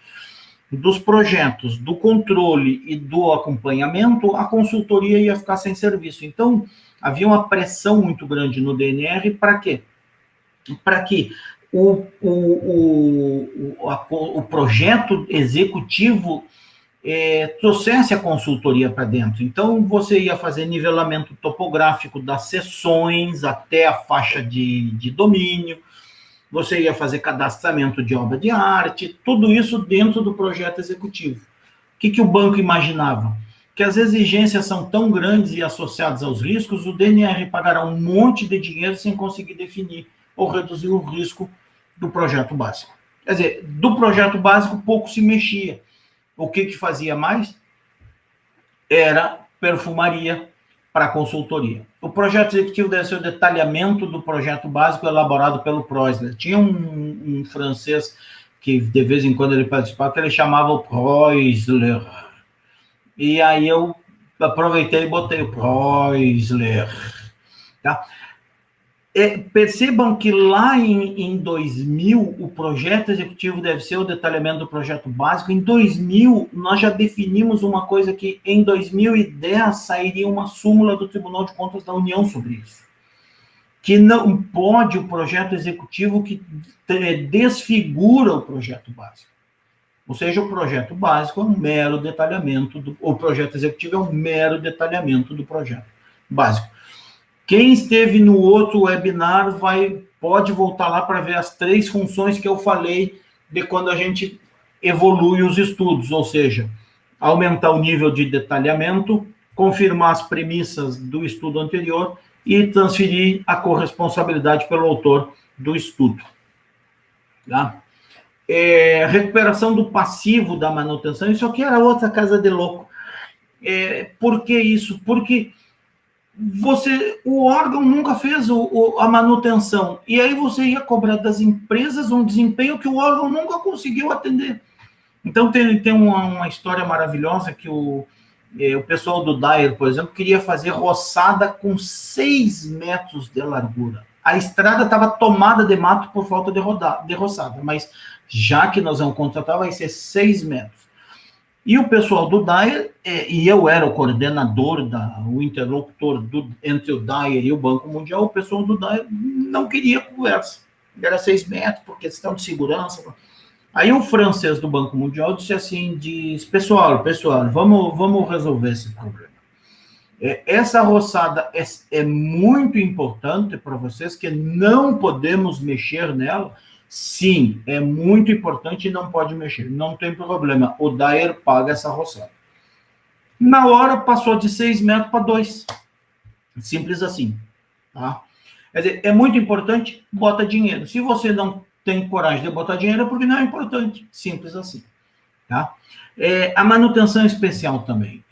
dos projetos, do controle e do acompanhamento, a consultoria ia ficar sem serviço. Então, havia uma pressão muito grande no DNR para quê? Para que o projeto executivo trouxesse a consultoria para dentro. Então, você ia fazer nivelamento topográfico das seções até a faixa de domínio, você ia fazer cadastramento de obra de arte, tudo isso dentro do projeto executivo. O que o banco imaginava? Que as exigências são tão grandes e associadas aos riscos, o DNR pagará um monte de dinheiro sem conseguir definir ou reduzir o risco do projeto básico. Quer dizer, do projeto básico pouco se mexia. O que fazia mais? Era perfumaria, para a consultoria. O projeto executivo deve ser o detalhamento do projeto básico elaborado pelo Preussler. Tinha um francês que de vez em quando ele participava, que ele chamava o Preussler. E aí eu aproveitei e botei o Preussler. Tá? Percebam que lá em 2000, o projeto executivo deve ser o detalhamento do projeto básico. Em 2000, nós já definimos uma coisa que em 2010 sairia uma súmula do Tribunal de Contas da União sobre isso. Que não pode o projeto executivo que desfigura o projeto básico. Ou seja, o projeto básico é um mero detalhamento, o projeto executivo é um mero detalhamento do projeto básico. Quem esteve no outro webinar pode voltar lá para ver as 3 funções que eu falei de quando a gente evolui os estudos, ou seja, aumentar o nível de detalhamento, confirmar as premissas do estudo anterior e transferir a corresponsabilidade pelo autor do estudo. Tá? Recuperação do passivo da manutenção, isso aqui era outra casa de louco. Por que isso? Porque o órgão nunca fez a manutenção, e aí você ia cobrar das empresas um desempenho que o órgão nunca conseguiu atender. Então, tem uma história maravilhosa que o pessoal do Dyer, por exemplo, queria fazer roçada com 6 metros de largura. A estrada estava tomada de mato por falta de roçada, mas já que nós vamos contratar, vai ser 6 metros. E o pessoal do Dyer, e eu era o coordenador, o interlocutor entre o Dyer e o Banco Mundial, o pessoal do Dyer não queria conversa. Era 6 metros, por questão de segurança. Aí o francês do Banco Mundial disse assim, pessoal, vamos resolver esse problema. Essa roçada é muito importante para vocês, que não podemos mexer nela. Sim, é muito importante e não pode mexer. Não tem problema. O Dyer paga essa roçada. Na hora, passou de 6 metros para 2. Simples assim. Tá? Quer dizer, é muito importante, bota dinheiro. Se você não tem coragem de botar dinheiro, é porque não é importante. Simples assim. Tá? A manutenção especial também.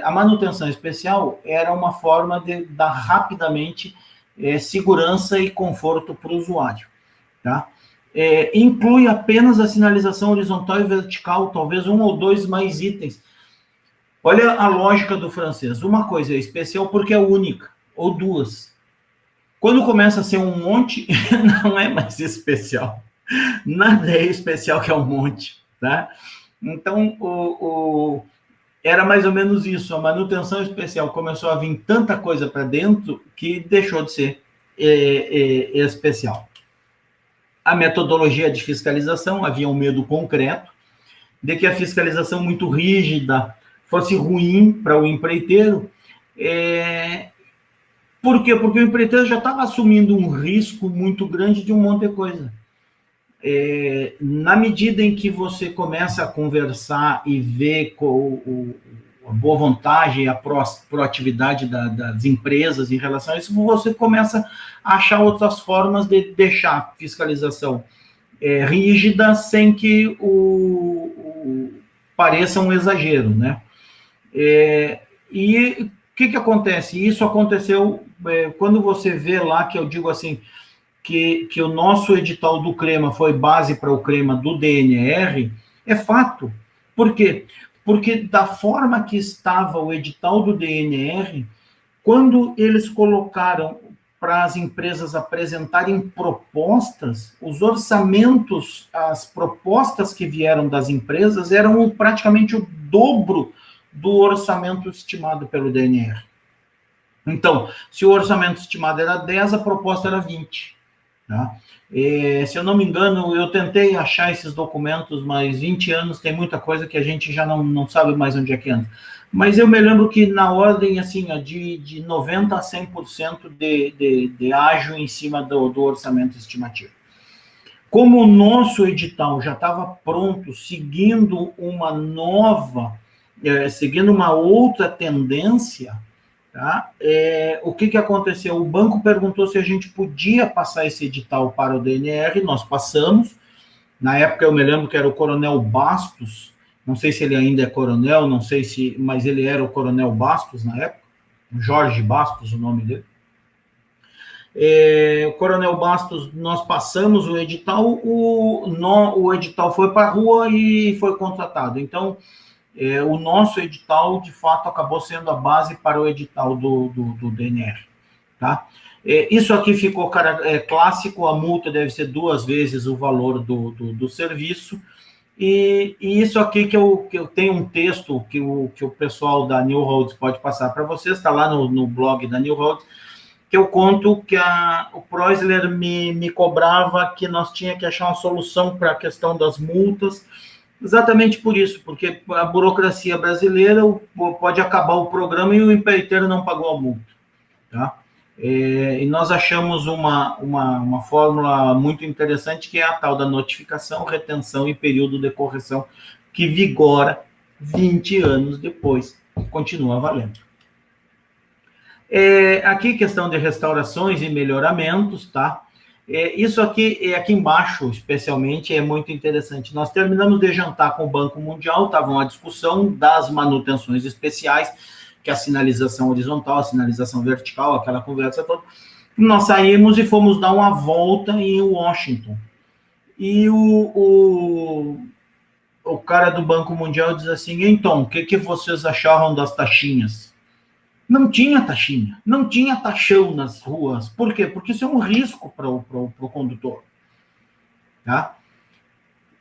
A manutenção especial era uma forma de dar rapidamente segurança e conforto para o usuário. Tá? Inclui apenas a sinalização horizontal e vertical, talvez 1 ou 2 mais itens. Olha a lógica do francês. Uma coisa é especial porque é única, ou 2. Quando começa a ser um monte, não é mais especial. Nada é especial que é um monte. Tá? Então, era mais ou menos isso. A manutenção especial começou a vir tanta coisa para dentro que deixou de ser especial. A metodologia de fiscalização, havia um medo concreto de que a fiscalização muito rígida fosse ruim para o empreiteiro. Por quê? Porque o empreiteiro já estava assumindo um risco muito grande de um monte de coisa. Na medida em que você começa a conversar e ver a boa vontade e a proatividade das empresas em relação a isso, você começa a achar outras formas de deixar a fiscalização rígida sem que pareça um exagero, né? E o que acontece? Isso aconteceu quando você vê lá, que eu digo assim, que o nosso edital do CREMA foi base para o CREMA do DNR, é fato. Por quê? Porque da forma que estava o edital do DNR, quando eles colocaram para as empresas apresentarem propostas, os orçamentos, as propostas que vieram das empresas eram praticamente o dobro do orçamento estimado pelo DNR. Então, se o orçamento estimado era 10, a proposta era 20. Tá? Se eu não me engano, eu tentei achar esses documentos, mas 20 anos tem muita coisa que a gente já não sabe mais onde é que anda. Mas eu me lembro que na ordem assim, de 90% a 100% de ágio em cima do orçamento estimativo. Como o nosso edital já estava pronto, seguindo uma outra tendência, tá? O que aconteceu? O banco perguntou se a gente podia passar esse edital para o DNR, nós passamos. Na época eu me lembro que era o Coronel Bastos, não sei se ele ainda é coronel, não sei se, mas ele era o Coronel Bastos na época, Jorge Bastos, o nome dele. O Coronel Bastos, nós passamos o edital, o edital foi para a rua e foi contratado. Então, o nosso edital, de fato, acabou sendo a base para o edital do DNR. Tá? Isso aqui ficou clássico, a multa deve ser 2 vezes o valor do serviço. E isso aqui que eu tenho um texto que o pessoal da New Roads pode passar para vocês, está lá no blog da New Roads, que eu conto que o Preussler me cobrava que nós tínhamos que achar uma solução para a questão das multas, exatamente por isso, porque a burocracia brasileira pode acabar o programa e o empreiteiro não pagou a multa. Tá? E nós achamos uma fórmula muito interessante, que é a tal da notificação, retenção e período de correção, que vigora 20 anos depois, continua valendo. Aqui, questão de restaurações e melhoramentos, tá? Isso aqui embaixo, especialmente, é muito interessante. Nós terminamos de jantar com o Banco Mundial, estava uma discussão das manutenções especiais, que é a sinalização horizontal, a sinalização vertical, aquela conversa toda. Nós saímos e fomos dar uma volta em Washington. E o cara do Banco Mundial diz assim: então, o que vocês acharam das taxinhas? Não tinha taxinha, não tinha taxão nas ruas. Por quê? Porque isso é um risco para o condutor. Tá?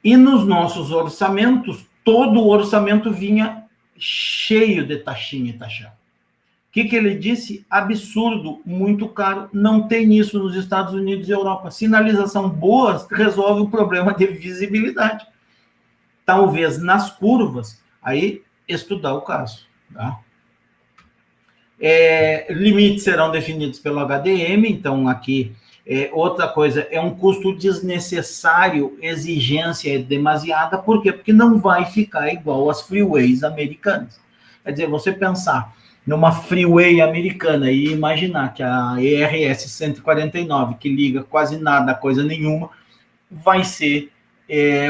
E nos nossos orçamentos, todo o orçamento vinha cheio de taxinha e taxão. O que ele disse? Absurdo, muito caro. Não tem isso nos Estados Unidos e Europa. Sinalização boa resolve o problema de visibilidade. Talvez nas curvas, aí estudar o caso. Tá? Limites serão definidos pelo HDM, então aqui outra coisa, é um custo desnecessário, exigência demasiada, por quê? Porque não vai ficar igual às freeways americanas. Quer dizer, você pensar numa freeway americana e imaginar que a ERS 149, que liga quase nada a coisa nenhuma, vai ser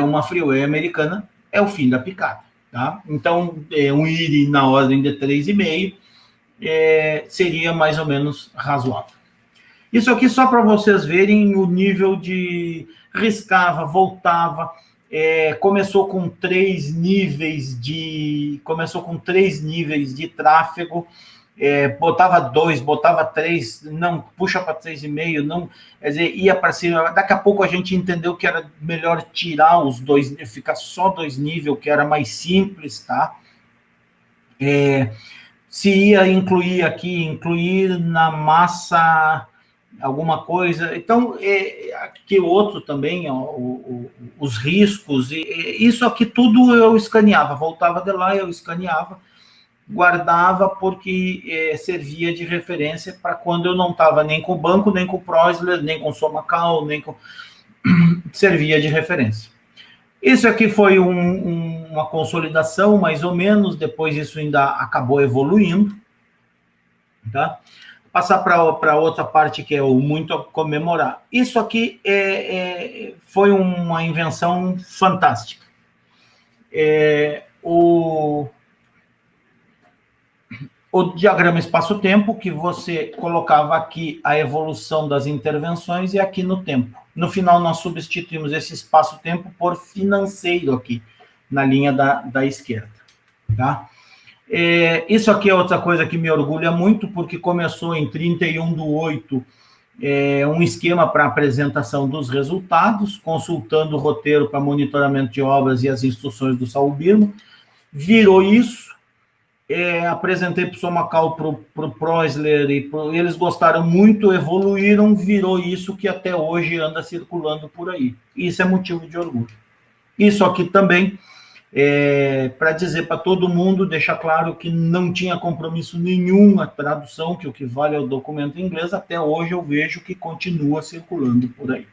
uma freeway americana, é o fim da picada. Tá? Então, um IRI na ordem de 3,5, seria mais ou menos razoável. Isso aqui só para vocês verem o nível de riscava, voltava, começou com 3 níveis de tráfego, botava 2, botava 3, não, puxa para 3,5, não, quer dizer, ia para cima. Daqui a pouco a gente entendeu que era melhor tirar os 2, ficar só 2 níveis, que era mais simples, tá? Se ia incluir na massa alguma coisa. Então, aqui outro também, os riscos, isso aqui tudo eu escaneava, voltava de lá, eu escaneava, guardava, porque servia de referência para quando eu não estava nem com o banco, nem com o Preussler, nem com o Somacal, nem com... servia de referência. Isso aqui foi uma consolidação, mais ou menos, depois isso ainda acabou evoluindo. Tá? Passar para outra parte que é o muito a comemorar. Isso aqui foi uma invenção fantástica. O diagrama espaço-tempo, que você colocava aqui a evolução das intervenções e aqui no tempo. No final, nós substituímos esse espaço-tempo por financeiro aqui, na linha da esquerda. Tá? Isso aqui é outra coisa que me orgulha muito, porque começou em 31/8, um esquema para apresentação dos resultados, consultando o roteiro para monitoramento de obras e as instruções do Saul Birman. Virou isso. Apresentei para o Somacal, para o Preussler, eles gostaram muito, evoluíram, virou isso que até hoje anda circulando por aí. Isso é motivo de orgulho. Isso aqui também, para dizer para todo mundo, deixar claro que não tinha compromisso nenhum a tradução, que o que vale é o documento em inglês, até hoje eu vejo que continua circulando por aí.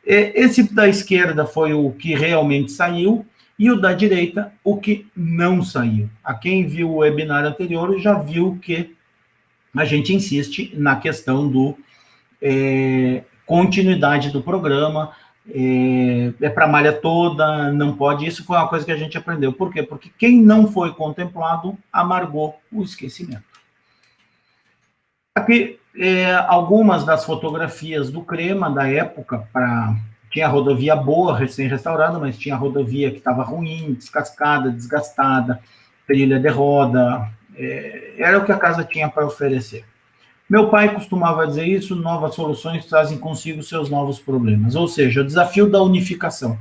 Esse da esquerda foi o que realmente saiu, e o da direita, o que não saiu. A quem viu o webinar anterior já viu que a gente insiste na questão do continuidade do programa, para a malha toda, não pode. Isso foi uma coisa que a gente aprendeu. Por quê? Porque quem não foi contemplado amargou o esquecimento. Aqui, algumas das fotografias do Crema da época, tinha rodovia boa, recém-restaurada, mas tinha rodovia que estava ruim, descascada, desgastada, trilha de roda, era o que a casa tinha para oferecer. Meu pai costumava dizer isso: novas soluções trazem consigo seus novos problemas, ou seja, o desafio da unificação.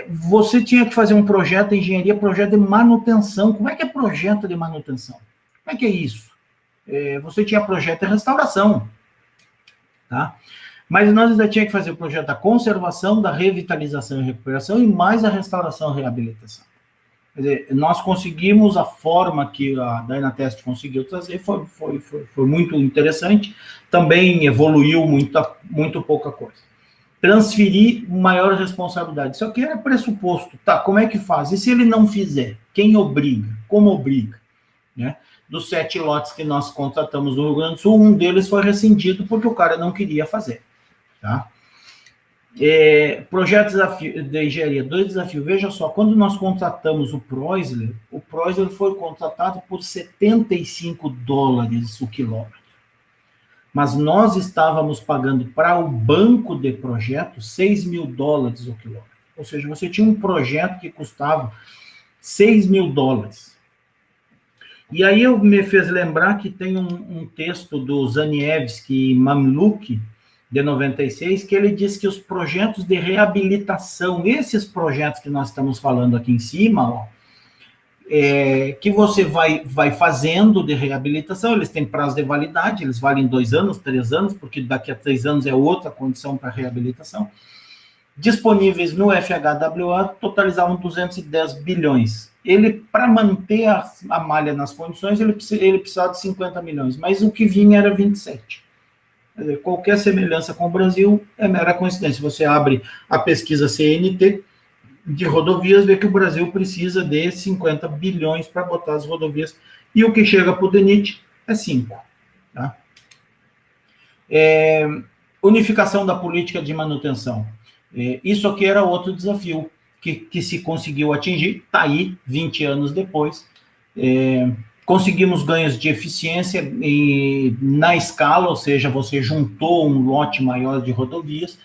Você tinha que fazer um projeto de engenharia, projeto de manutenção. Como é que é projeto de manutenção? Como é que é isso? Você tinha projeto de restauração, tá? Mas nós ainda tinha que fazer o projeto da conservação, da revitalização e recuperação, e mais a restauração e reabilitação. Quer dizer, nós conseguimos a forma que a Dynatest conseguiu trazer, foi muito interessante, também evoluiu muito pouca coisa. Transferir maior responsabilidade. Isso aqui era pressuposto. Tá, como é que faz? E se ele não fizer? Quem obriga? Como obriga? Né? Dos 7 lotes que nós contratamos no Rio Grande do Sul, um deles foi rescindido porque o cara não queria fazer. Tá? Projeto de engenharia, 2 desafios. Veja só, quando nós contratamos o Preussler foi contratado por $75 o quilômetro. Mas nós estávamos pagando para o banco de projetos $6.000 o quilômetro. Ou seja, você tinha um projeto que custava $6.000. E aí me fez lembrar que tem um texto do Zaniewski e Mamluk, de 96, que ele diz que os projetos de reabilitação, esses projetos que nós estamos falando aqui em cima, ó, que você vai fazendo de reabilitação, eles têm prazo de validade, eles valem 2 anos, 3 anos, porque daqui a 3 anos é outra condição para reabilitação, disponíveis no FHWA, totalizavam 210 bilhões. Ele, para manter a malha nas condições, ele precisava de 50 milhões, mas o que vinha era 27. Quer dizer, qualquer semelhança com o Brasil é mera coincidência. Você abre a pesquisa CNT de rodovias, vê que o Brasil precisa de 50 bilhões para botar as rodovias, e o que chega para o DENIT é 5. Tá? Unificação da política de manutenção. Isso aqui era outro desafio que se conseguiu atingir, está aí, 20 anos depois. Conseguimos ganhos de eficiência na escala, ou seja, você juntou um lote maior de rodovias,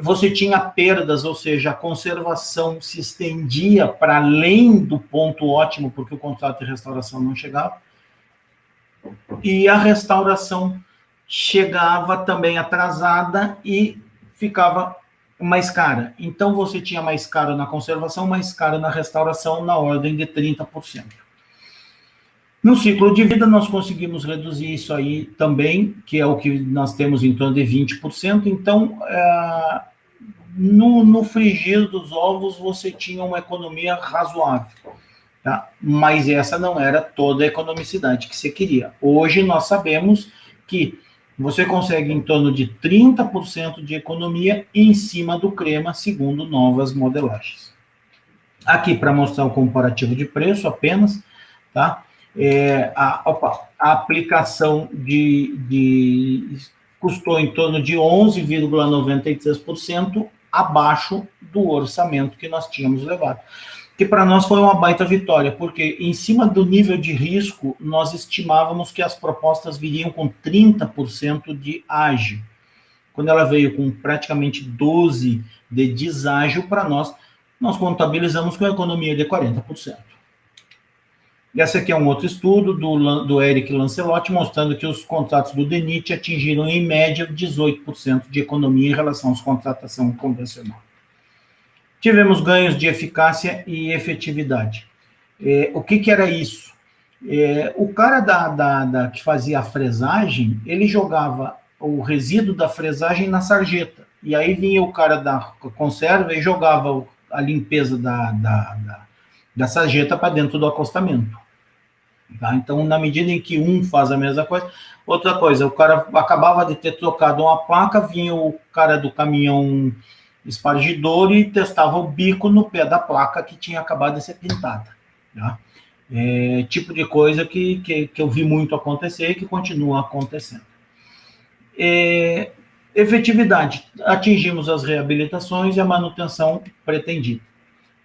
você tinha perdas, ou seja, a conservação se estendia para além do ponto ótimo, porque o contrato de restauração não chegava, e a restauração chegava também atrasada e ficava mais cara. Então, você tinha mais caro na conservação, mais caro na restauração, na ordem de 30%. No ciclo de vida, nós conseguimos reduzir isso aí também, que é o que nós temos em torno de 20%. Então, no frigir dos ovos, você tinha uma economia razoável. Tá? Mas essa não era toda a economicidade que você queria. Hoje, nós sabemos que você consegue em torno de 30% de economia em cima do Crema, segundo novas modelagens. Aqui, para mostrar o comparativo de preço apenas, tá? A aplicação custou em torno de 11,93% abaixo do orçamento que nós tínhamos levado. Que para nós foi uma baita vitória, porque em cima do nível de risco, nós estimávamos que as propostas viriam com 30% de ágio. Quando ela veio com praticamente 12% de deságio, para nós contabilizamos com a economia de 40%. Esse aqui é um outro estudo do Eric Lancelotti, mostrando que os contratos do DENIT atingiram, em média, 18% de economia em relação às contratação convencional. Tivemos ganhos de eficácia e efetividade. O que era isso? O cara que fazia a fresagem, ele jogava o resíduo da fresagem na sarjeta, e aí vinha o cara da conserva e jogava a limpeza da sarjeta para dentro do acostamento. Tá? Então, na medida em que um faz a mesma coisa, outra coisa, o cara acabava de ter trocado uma placa, vinha o cara do caminhão espargidor e testava o bico no pé da placa que tinha acabado de ser pintada. Tá? Tipo de coisa que eu vi muito acontecer e que continua acontecendo. Efetividade. Atingimos as reabilitações e a manutenção pretendida.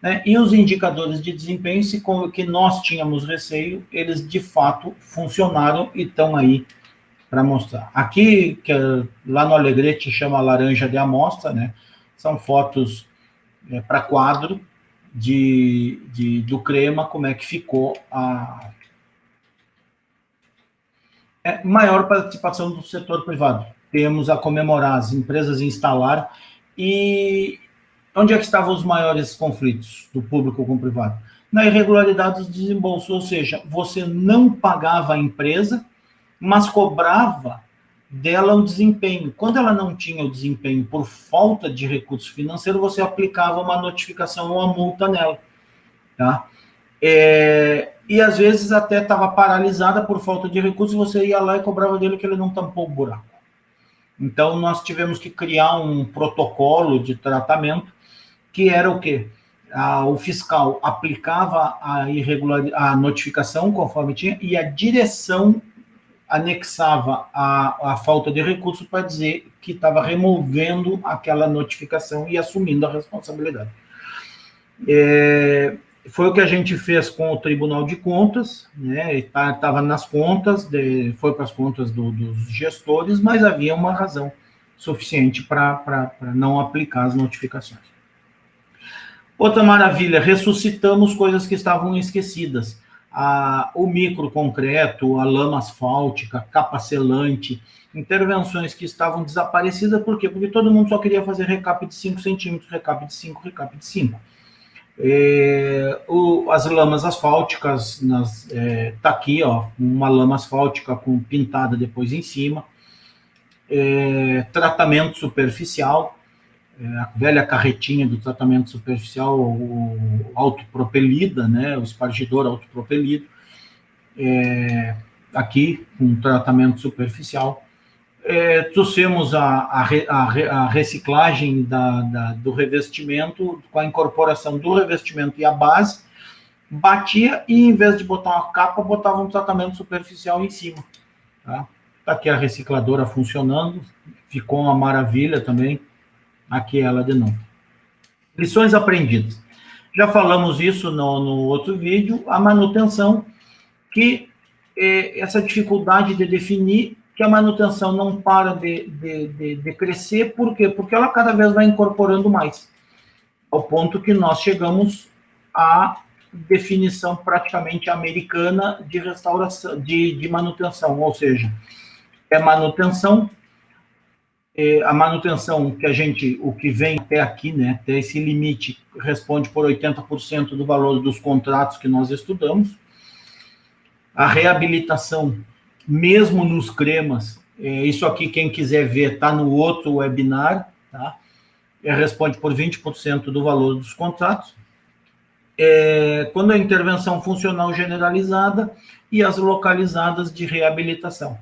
né? E os indicadores de desempenho, que nós tínhamos receio, eles de fato funcionaram e estão aí para mostrar. Aqui, lá no Alegrete chama laranja de amostra, né? São fotos para quadro do Crema, como é que ficou a maior participação do setor privado. Temos a comemorar, as empresas instalaram, e onde é que estavam os maiores conflitos do público com o privado? Na irregularidade dos desembolsos, ou seja, você não pagava a empresa, mas cobrava dela o desempenho. Quando ela não tinha o desempenho por falta de recurso financeiro, você aplicava uma notificação ou uma multa nela, tá? E às vezes até estava paralisada por falta de recursos, você ia lá e cobrava dele que ele não tampou o buraco. Então, nós tivemos que criar um protocolo de tratamento, que era o quê? O fiscal aplicava a notificação conforme tinha, e a direção anexava a falta de recurso para dizer que estava removendo aquela notificação e assumindo a responsabilidade. Foi o que a gente fez com o Tribunal de Contas, né? Estava nas contas, foi para as contas dos gestores, mas havia uma razão suficiente para não aplicar as notificações. Outra maravilha, ressuscitamos coisas que estavam esquecidas. O microconcreto, a lama asfáltica, capa selante, intervenções que estavam desaparecidas, por quê? Porque todo mundo só queria fazer recap de 5 centímetros, recap de 5, recap de 5. As lamas asfálticas, tá aqui, ó, uma lama asfáltica pintada depois em cima. Tratamento superficial, a velha carretinha do tratamento superficial, o autopropelida, né, o espargidor autopropelido, aqui, um tratamento superficial. Trouxemos a reciclagem do revestimento, com a incorporação do revestimento e a base, batia e, em vez de botar uma capa, botava um tratamento superficial em cima. Tá aqui a recicladora funcionando, ficou uma maravilha também. Aqui ela de novo. Lições aprendidas. Já falamos isso no outro vídeo, a manutenção, que essa dificuldade de definir que a manutenção não para de crescer, por quê? Porque ela cada vez vai incorporando mais, ao ponto que nós chegamos à definição praticamente americana de restauração, de manutenção, ou seja, manutenção, a manutenção que o que vem até aqui, né, até esse limite, responde por 80% do valor dos contratos que nós estudamos. A reabilitação, mesmo nos cremas, isso aqui, quem quiser ver, está no outro webinar, tá? Responde por 20% do valor dos contratos. Quando a intervenção funcional generalizada e as localizadas de reabilitação.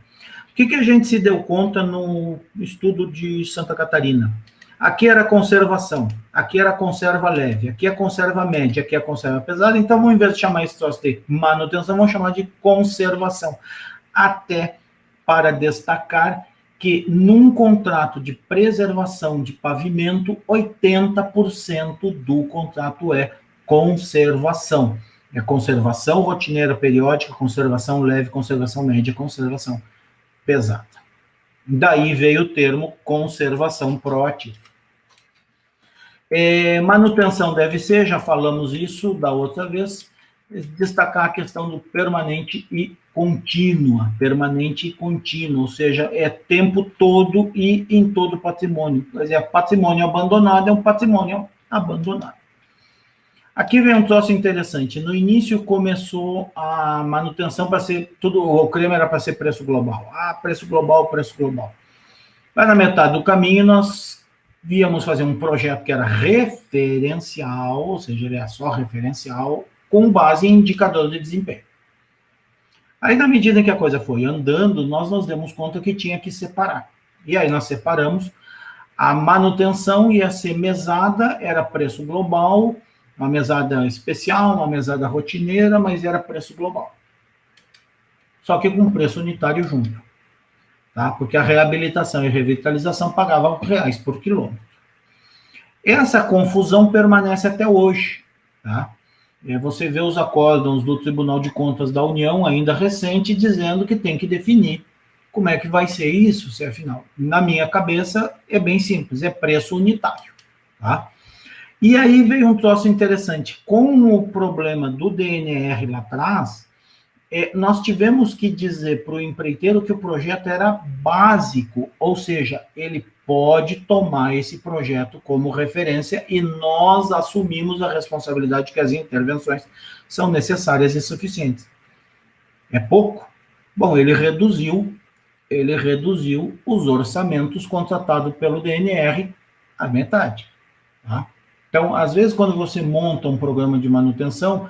O que a gente se deu conta no estudo de Santa Catarina? Aqui era conservação, aqui era conserva leve, aqui é conserva média, aqui é conserva pesada, então, ao invés de chamar esse troço de manutenção, vamos chamar de conservação. Até para destacar que, num contrato de preservação de pavimento, 80% do contrato é conservação. É conservação rotineira periódica, conservação leve, conservação média, conservação pesada. Daí veio o termo conservação proativa. Manutenção deve ser, já falamos isso da outra vez, destacar a questão do permanente e contínua, ou seja, tempo todo e em todo patrimônio. Quer dizer, patrimônio abandonado é um patrimônio abandonado. Aqui vem um troço interessante. No início começou a manutenção para ser tudo, o creme era para ser preço global. Preço global, preço global. Mas na metade do caminho nós víamos fazer um projeto que era referencial, ou seja, ele é só referencial, com base em indicador de desempenho. Aí, na medida que a coisa foi andando, nós nos demos conta que tinha que separar. E aí nós separamos. A manutenção ia ser mesada, era preço global, uma mesada especial, uma mesada rotineira, mas era preço global. Só que com preço unitário junto. Tá? Porque a reabilitação e revitalização pagavam R$1 por quilômetro. Essa confusão permanece até hoje. tá? Você vê os acórdãos do Tribunal de Contas da União, ainda recente, dizendo que tem que definir como é que vai ser isso, se afinal. Na minha cabeça, é bem simples, é preço unitário, tá? E aí veio um troço interessante. Com o problema do DNR lá atrás, nós tivemos que dizer para o empreiteiro que o projeto era básico, ou seja, ele pode tomar esse projeto como referência e nós assumimos a responsabilidade que as intervenções são necessárias e suficientes. É pouco? Bom, ele reduziu os orçamentos contratados pelo DNR à metade. Tá? Então, às vezes, quando você monta um programa de manutenção,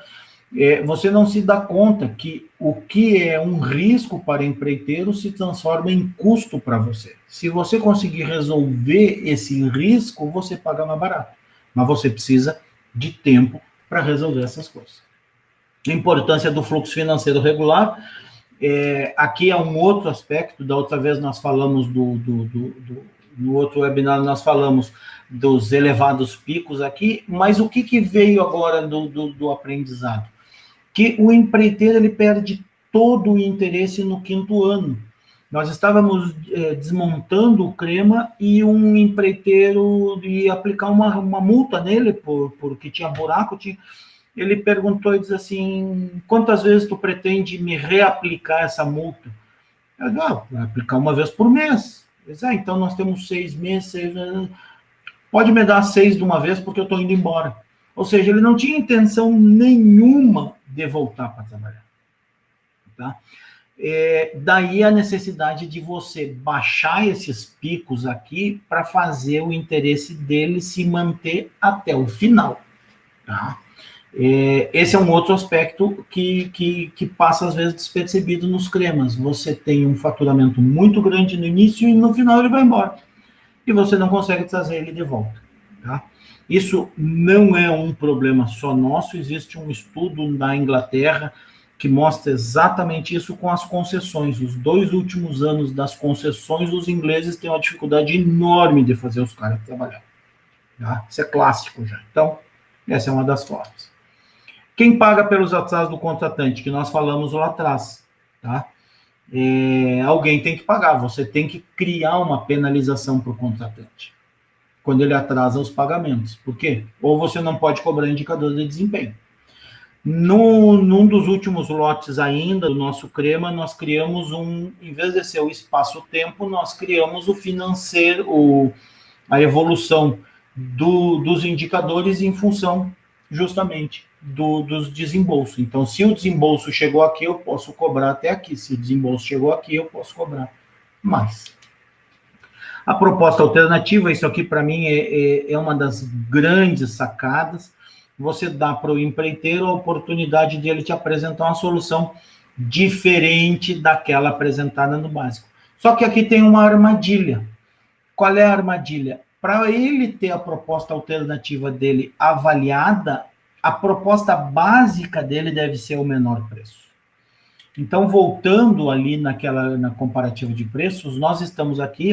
você não se dá conta que o que é um risco para empreiteiro se transforma em custo para você. Se você conseguir resolver esse risco, você paga mais barato. Mas você precisa de tempo para resolver essas coisas. A importância do fluxo financeiro regular, aqui é um outro aspecto. Da outra vez nós falamos no outro webinar nós falamos dos elevados picos aqui, mas o que veio agora do aprendizado? Que o empreiteiro ele perde todo o interesse no 5º ano. Nós estávamos desmontando o Crema e um empreiteiro ia aplicar uma multa nele porque tinha buraco. Ele perguntou e disse assim, quantas vezes tu pretende me reaplicar essa multa? Eu disse, vai aplicar uma vez por mês. Eu disse, então nós temos 6 meses, 6 meses. Pode me dar 6 de uma vez porque eu estou indo embora. Ou seja, ele não tinha intenção nenhuma de voltar para trabalhar. Tá? Daí a necessidade de você baixar esses picos aqui para fazer o interesse dele se manter até o final. Tá? Esse é um outro aspecto que passa às vezes despercebido nos cremas. Você tem um faturamento muito grande no início e no final ele vai embora. E você não consegue trazer ele de volta. Tá? Isso não é um problema só nosso, existe um estudo na Inglaterra que mostra exatamente isso com as concessões. Os 2 últimos anos das concessões, os ingleses têm uma dificuldade enorme de fazer os caras trabalhar. Tá? Isso é clássico já. Então, essa é uma das formas. Quem paga pelos atrasos do contratante, que nós falamos lá atrás, tá? Alguém tem que pagar, você tem que criar uma penalização para o contratante quando ele atrasa os pagamentos. Por quê? Ou você não pode cobrar indicador de desempenho. Num dos últimos lotes ainda do nosso Crema, nós criamos em vez de ser o espaço-tempo, nós criamos o financeiro, a evolução dos indicadores em função justamente dos desembolsos. Então, se o desembolso chegou aqui, eu posso cobrar até aqui. Se o desembolso chegou aqui, eu posso cobrar mais. A proposta alternativa, isso aqui para mim é uma das grandes sacadas. Você dá para o empreiteiro a oportunidade de ele te apresentar uma solução diferente daquela apresentada no básico. Só que aqui tem uma armadilha. Qual é a armadilha? Para ele ter a proposta alternativa dele avaliada, a proposta básica dele deve ser o menor preço. Então, voltando ali na comparativa de preços, nós estamos aqui,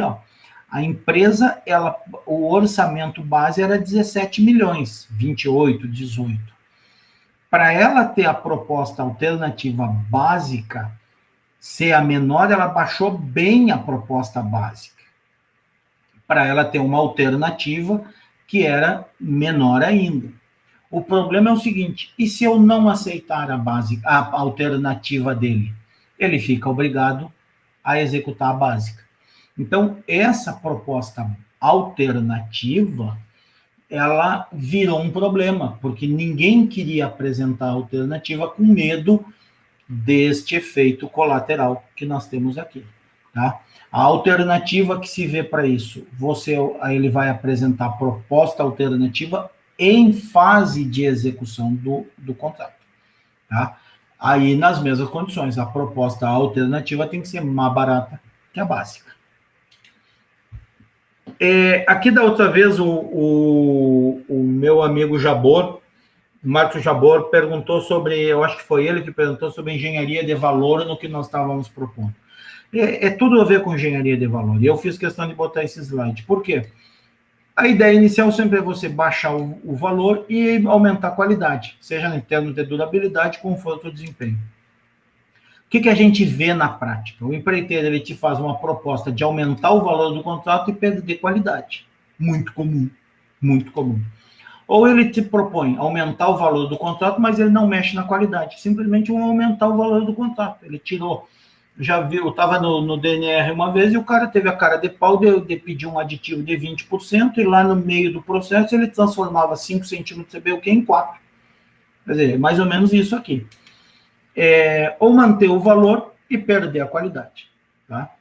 a empresa, o orçamento base era 17 milhões, 28, 18. Para ela ter a proposta alternativa básica ser a menor, ela baixou bem a proposta básica. Para ela ter uma alternativa que era menor ainda. O problema é o seguinte, e se eu não aceitar a alternativa dele? Ele fica obrigado a executar a básica. Então, essa proposta alternativa, ela virou um problema, porque ninguém queria apresentar a alternativa com medo deste efeito colateral que nós temos aqui. Tá? A alternativa que se vê para isso, ele vai apresentar a proposta alternativa em fase de execução do contrato. Tá? Aí, nas mesmas condições, a proposta alternativa tem que ser mais barata que a básica. Aqui da outra vez, o meu amigo Jabor, Marcos Jabor, perguntou sobre, eu acho que foi ele que perguntou sobre engenharia de valor no que nós estávamos propondo. Tudo a ver com engenharia de valor, e eu fiz questão de botar esse slide. Por quê? A ideia inicial sempre é você baixar o valor e aumentar a qualidade, seja em termos de durabilidade, conforto ou desempenho. O que a gente vê na prática? O empreiteiro ele te faz uma proposta de aumentar o valor do contrato e perder qualidade. Muito comum, muito comum. Ou ele te propõe aumentar o valor do contrato, mas ele não mexe na qualidade. Simplesmente aumentar o valor do contrato. Ele tirou. Já viu, eu estava no DNR uma vez e o cara teve a cara de pau de pedir um aditivo de 20% e lá no meio do processo ele transformava 5 centímetros de CBUQ em 4. Quer dizer, mais ou menos isso aqui. Ou manter o valor e perder a qualidade. Tá?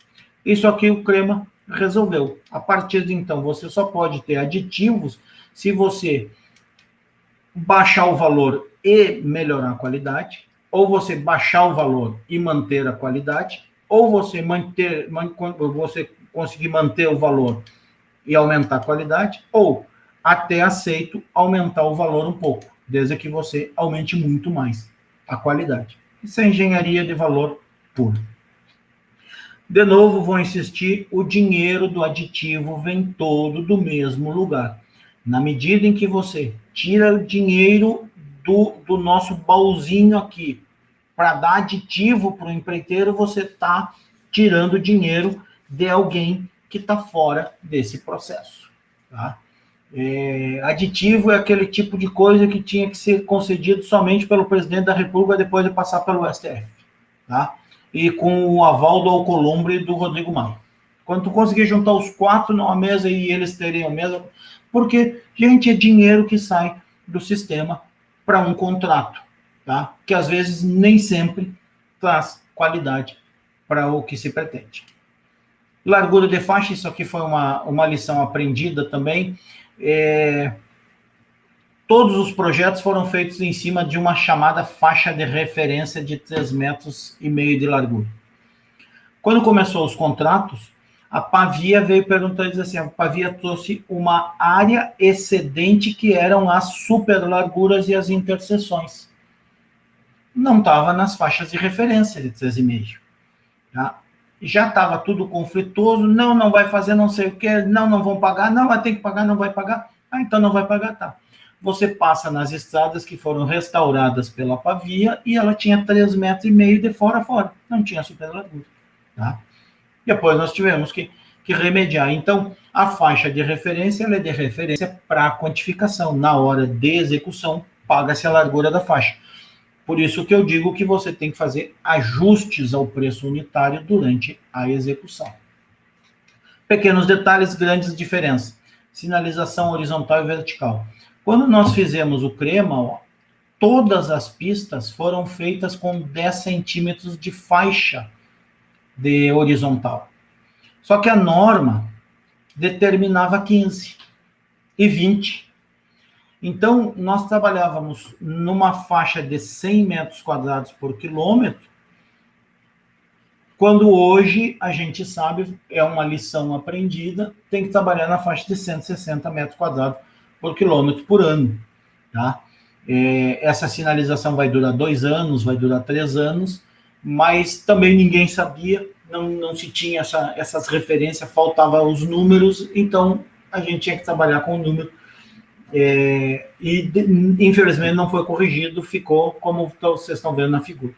Isso aqui o Crema resolveu. A partir de então, você só pode ter aditivos se você baixar o valor e melhorar a qualidade, ou você baixar o valor e manter a qualidade, ou você conseguir manter o valor e aumentar a qualidade, ou até aceito aumentar o valor um pouco, desde que você aumente muito mais a qualidade. Isso é engenharia de valor puro. De novo, vou insistir, o dinheiro do aditivo vem todo do mesmo lugar. Na medida em que você tira o dinheiro do nosso baúzinho aqui para dar aditivo para o empreiteiro, você está tirando dinheiro de alguém que está fora desse processo. Tá? Aditivo é aquele tipo de coisa que tinha que ser concedido somente pelo presidente da República depois de passar pelo STF. Tá? E com o aval do Alcolumbre e do Rodrigo Maia. Quando tu conseguir juntar os 4 numa mesa e eles terem a mesa, porque, gente, é dinheiro que sai do sistema para um contrato, tá? Que às vezes nem sempre traz qualidade para o que se pretende. Largura de faixa, isso aqui foi uma lição aprendida também. Todos os projetos foram feitos em cima de uma chamada faixa de referência de 3,5 metros de largura. Quando começou os contratos, a Pavia veio perguntar e dizer assim, a Pavia trouxe uma área excedente que eram as super larguras e as interseções. Não estava nas faixas de referência de 3,5. Tá? Já estava tudo conflituoso, não vai fazer não sei o que, não vão pagar, não, vai ter que pagar, não vai pagar, então não vai pagar, tá. Você passa nas estradas que foram restauradas pela Pavia e ela tinha 3,5 metros de fora a fora, não tinha super largura. Tá? Depois nós tivemos que remediar. Então, a faixa de referência ela é de referência para a quantificação. Na hora de execução, paga-se a largura da faixa. Por isso que eu digo que você tem que fazer ajustes ao preço unitário durante a execução. Pequenos detalhes, grandes diferenças. Sinalização horizontal e vertical. Quando nós fizemos o Crema, todas as pistas foram feitas com 10 centímetros de faixa de horizontal. Só que a norma determinava 15 e 20. Então, nós trabalhávamos numa faixa de 100 metros quadrados por quilômetro, quando hoje a gente sabe, é uma lição aprendida, tem que trabalhar na faixa de 160 metros quadrados por quilômetro por ano. Tá? Essa sinalização vai durar 2 anos, vai durar 3 anos, mas também ninguém sabia, não se tinha essas referências, faltavam os números, então a gente tinha que trabalhar com o número. Infelizmente não foi corrigido, ficou como vocês estão vendo na figura.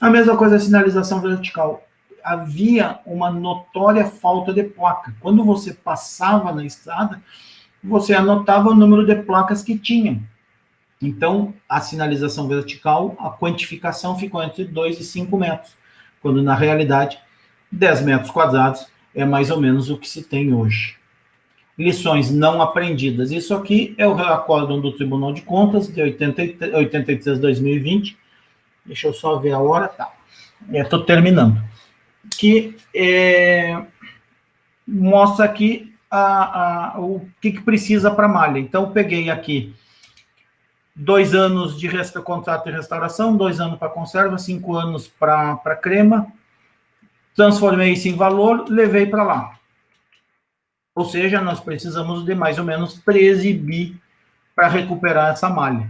A mesma coisa a sinalização vertical. Havia uma notória falta de placa. Quando você passava na estrada, você anotava o número de placas que tinham. Então, a sinalização vertical, a quantificação ficou entre 2 e 5 metros, quando na realidade 10 metros quadrados é mais ou menos o que se tem hoje. Lições não aprendidas. Isso aqui é o acórdão do Tribunal de Contas de 83/2020. Deixa eu só ver a hora. Tá. Estou terminando. Que mostra aqui o que precisa para a malha. Então, eu peguei aqui 2 anos de contrato de restauração, 2 anos para conserva, 5 anos para crema, transformei isso em valor, levei para lá. Ou seja, nós precisamos de mais ou menos 13 bi para recuperar essa malha.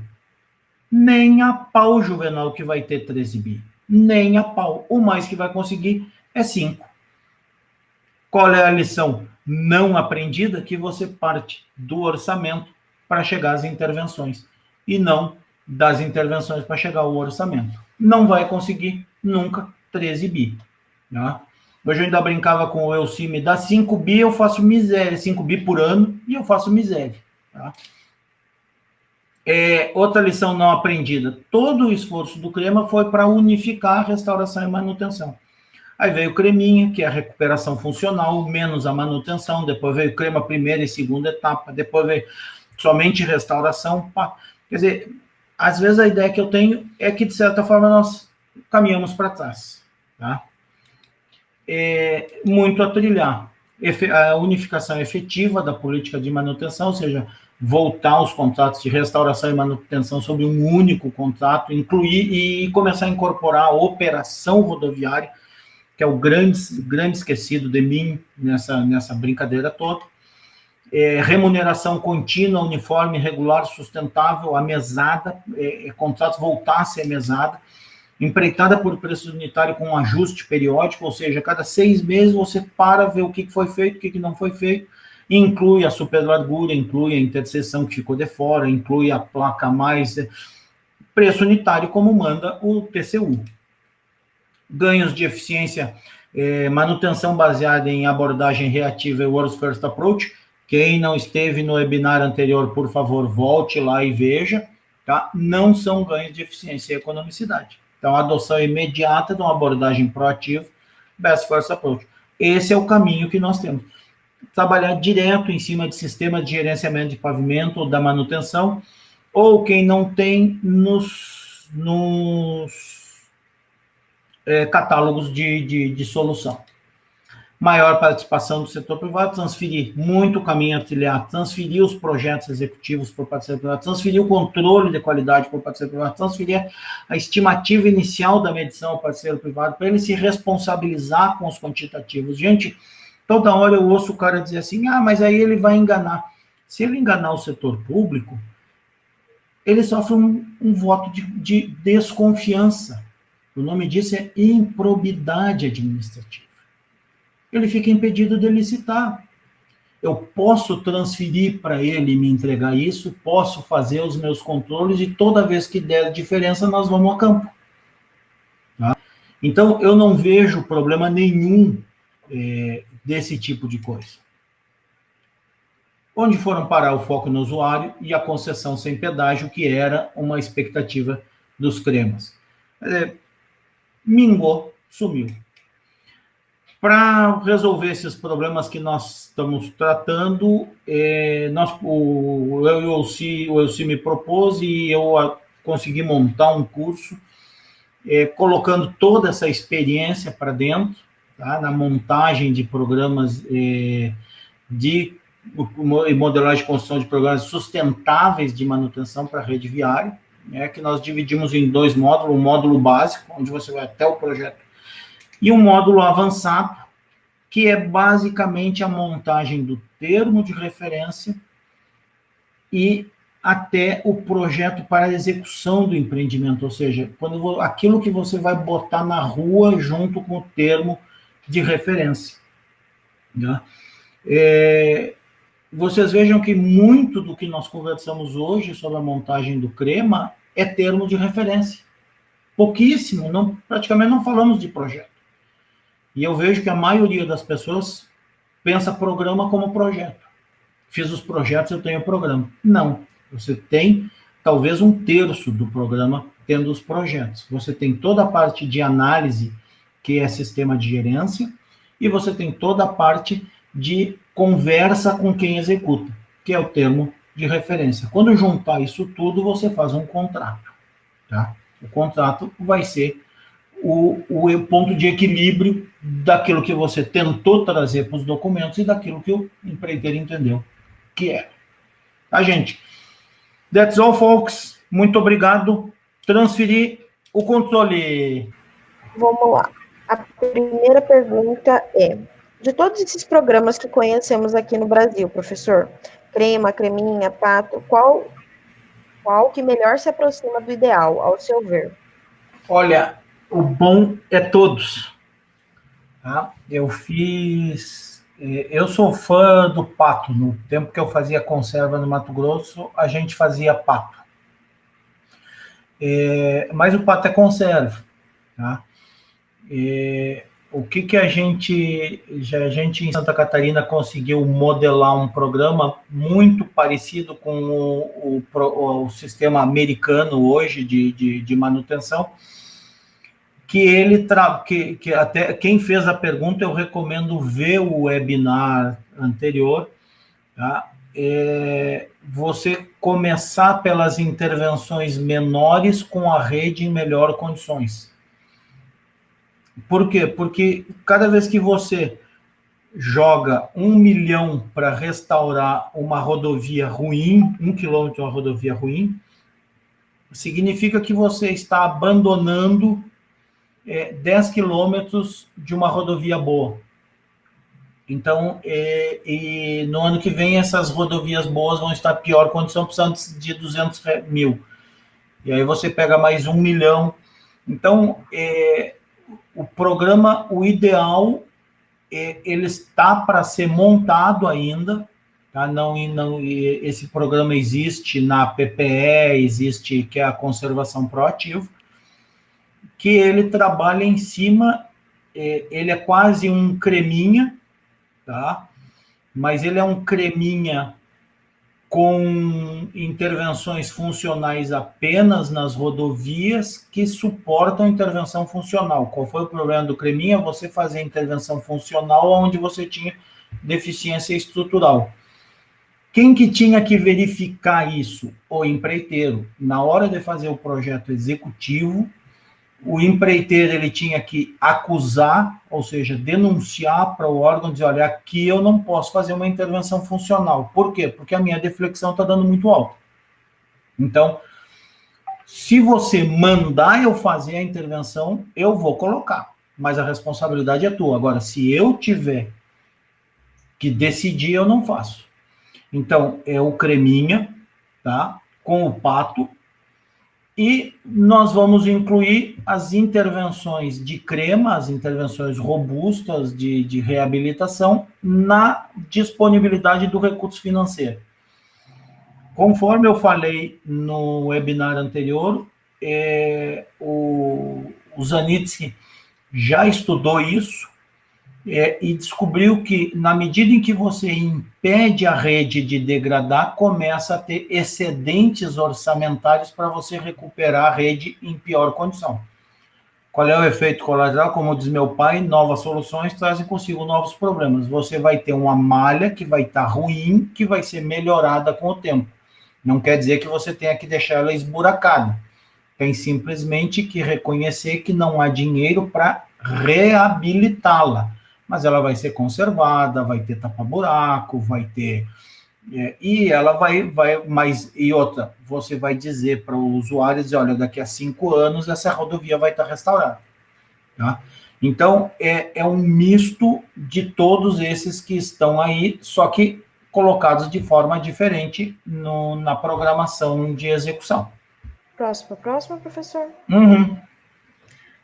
Nem a pau, Juvenal, que vai ter 13 bi. Nem a pau. O mais que vai conseguir é 5. Qual é a lição? não aprendida que você parte do orçamento para chegar às intervenções, e não das intervenções para chegar ao orçamento. Não vai conseguir nunca 13 bi. Tá? Hoje eu ainda brincava com o Elci, me dá 5 bi, eu faço miséria, 5 bi por ano, e eu faço miséria. Tá? Outra lição não aprendida, todo o esforço do CREMA foi para unificar a restauração e manutenção. Aí veio o CREMinha, que é a recuperação funcional, menos a manutenção, depois veio o CREMA primeira e segunda etapa, depois veio somente restauração. Quer dizer, às vezes a ideia que eu tenho é que, de certa forma, nós caminhamos para trás. Tá? Muito a trilhar. A unificação efetiva da política de manutenção, ou seja, voltar os contratos de restauração e manutenção sobre um único contrato, incluir e começar a incorporar a operação rodoviária, que é o grande esquecido de mim nessa brincadeira toda. Remuneração contínua, uniforme, regular, sustentável, a mesada, contratos voltassem a mesada, empreitada por preço unitário com um ajuste periódico, ou seja, cada 6 meses você para ver o que foi feito, o que não foi feito, inclui a superlargura, inclui a interseção que ficou de fora, inclui a placa mais, preço unitário como manda o TCU. Ganhos de eficiência, manutenção baseada em abordagem reativa e World's First Approach. Quem não esteve no webinar anterior, por favor, volte lá e veja, tá? Não são ganhos de eficiência e economicidade. Então, a adoção imediata de uma abordagem proativa, Best First Approach. Esse é o caminho que nós temos. Trabalhar direto em cima de sistema de gerenciamento de pavimento ou da manutenção, ou quem não tem, nos catálogos de solução. Maior participação do setor privado, transferir muito caminho a trilhar, transferir os projetos executivos por parceiro privado, transferir o controle de qualidade por parceiro privado, transferir a estimativa inicial da medição ao parceiro privado, para ele se responsabilizar com os quantitativos. Gente, toda hora eu ouço o cara dizer assim, mas aí ele vai enganar. Se ele enganar o setor público, ele sofre um voto de desconfiança. O nome disso é improbidade administrativa. Ele fica impedido de licitar. Eu posso transferir para ele me entregar isso, posso fazer os meus controles e toda vez que der diferença, nós vamos a campo. Tá? Então, eu não vejo problema nenhum desse tipo de coisa. Onde foram parar o foco no usuário e a concessão sem pedágio, que era uma expectativa dos CREMAs. Mingou, sumiu. Para resolver esses problemas que nós estamos tratando, o Elci me propôs e eu consegui montar um curso, colocando toda essa experiência para dentro, tá? Na montagem de programas e modelagem de construção de programas sustentáveis de manutenção para a rede viária, que nós dividimos em 2 módulos, um módulo básico, onde você vai até o projeto, e um módulo avançado, que é basicamente a montagem do termo de referência e até o projeto para a execução do empreendimento, ou seja, aquilo que você vai botar na rua junto com o termo de referência. Né? Vocês vejam que muito do que nós conversamos hoje sobre a montagem do CREMA é termo de referência. Pouquíssimo, praticamente não falamos de projeto. E eu vejo que a maioria das pessoas pensa programa como projeto. Fiz os projetos, eu tenho o programa. Não, você tem talvez 1/3 do programa tendo os projetos. Você tem toda a parte de análise, que é sistema de gerência, e você tem toda a parte de conversa com quem executa, que é o termo de referência. Quando juntar isso tudo, você faz um contrato. Tá? O contrato vai ser o ponto de equilíbrio daquilo que você tentou trazer para os documentos e daquilo que o empreiteiro entendeu que é. Tá, gente? That's all, folks. Muito obrigado. Transferir o controle. Vamos lá. A primeira pergunta é: de todos esses programas que conhecemos aqui no Brasil, professor, CREMA, CREMinha, Pato, qual que melhor se aproxima do ideal, ao seu ver? Olha, o bom é todos. Tá? Eu fiz Eu sou fã do pato. No tempo que eu fazia conserva no Mato Grosso, a gente fazia pato. Mas o pato é conserva, tá? O que a gente em Santa Catarina conseguiu modelar um programa muito parecido com o sistema americano hoje de manutenção, que ele que até quem fez a pergunta eu recomendo ver o webinar anterior, tá? Você começar pelas intervenções menores com a rede em melhores condições. Por quê? Porque cada vez que você joga 1 milhão para restaurar uma rodovia ruim, 1 quilômetro de uma rodovia ruim, significa que você está abandonando 10 quilômetros de uma rodovia boa. Então, e no ano que vem, essas rodovias boas vão estar em pior condição, precisando de 200 mil. E aí você pega mais 1 milhão. Então, o programa, o ideal, ele está para ser montado ainda, tá? Não, esse programa existe na PPE, existe, que é a conservação proativa, que ele trabalha em cima, ele é quase um creminha, tá? Mas ele é um creminha com intervenções funcionais apenas nas rodovias que suportam intervenção funcional. Qual foi o problema do creminha? Você fazer intervenção funcional onde você tinha deficiência estrutural. Quem que tinha que verificar isso? O empreiteiro. Na hora de fazer o projeto executivo, o empreiteiro ele tinha que acusar, ou seja, denunciar para o órgão, dizer, olha, aqui eu não posso fazer uma intervenção funcional. Por quê? Porque a minha deflexão está dando muito alta. Então, se você mandar eu fazer a intervenção, eu vou colocar, mas a responsabilidade é tua. Agora, se eu tiver que decidir, eu não faço. Então, é o creminha, tá? Com o pato, e nós vamos incluir as intervenções de crema, as intervenções robustas de reabilitação na disponibilidade do recurso financeiro. Conforme eu falei no webinar anterior, o Zanitsky já estudou isso e descobriu que, na medida em que você impede a rede de degradar, começa a ter excedentes orçamentários para você recuperar a rede em pior condição. Qual é o efeito colateral? Como diz meu pai, novas soluções trazem consigo novos problemas. Você vai ter uma malha que vai estar ruim, que vai ser melhorada com o tempo. Não quer dizer que você tenha que deixar ela esburacada. Tem simplesmente que reconhecer que não há dinheiro para reabilitá-la. Mas ela vai ser conservada, vai ter tapa-buraco, vai ter... e ela vai mas e outra, você vai dizer para o usuário, dizer, olha, daqui a 5 anos essa rodovia vai estar restaurada. Tá? Então, é um misto de todos esses que estão aí, só que colocados de forma diferente na programação de execução. Próximo, professor. Uhum.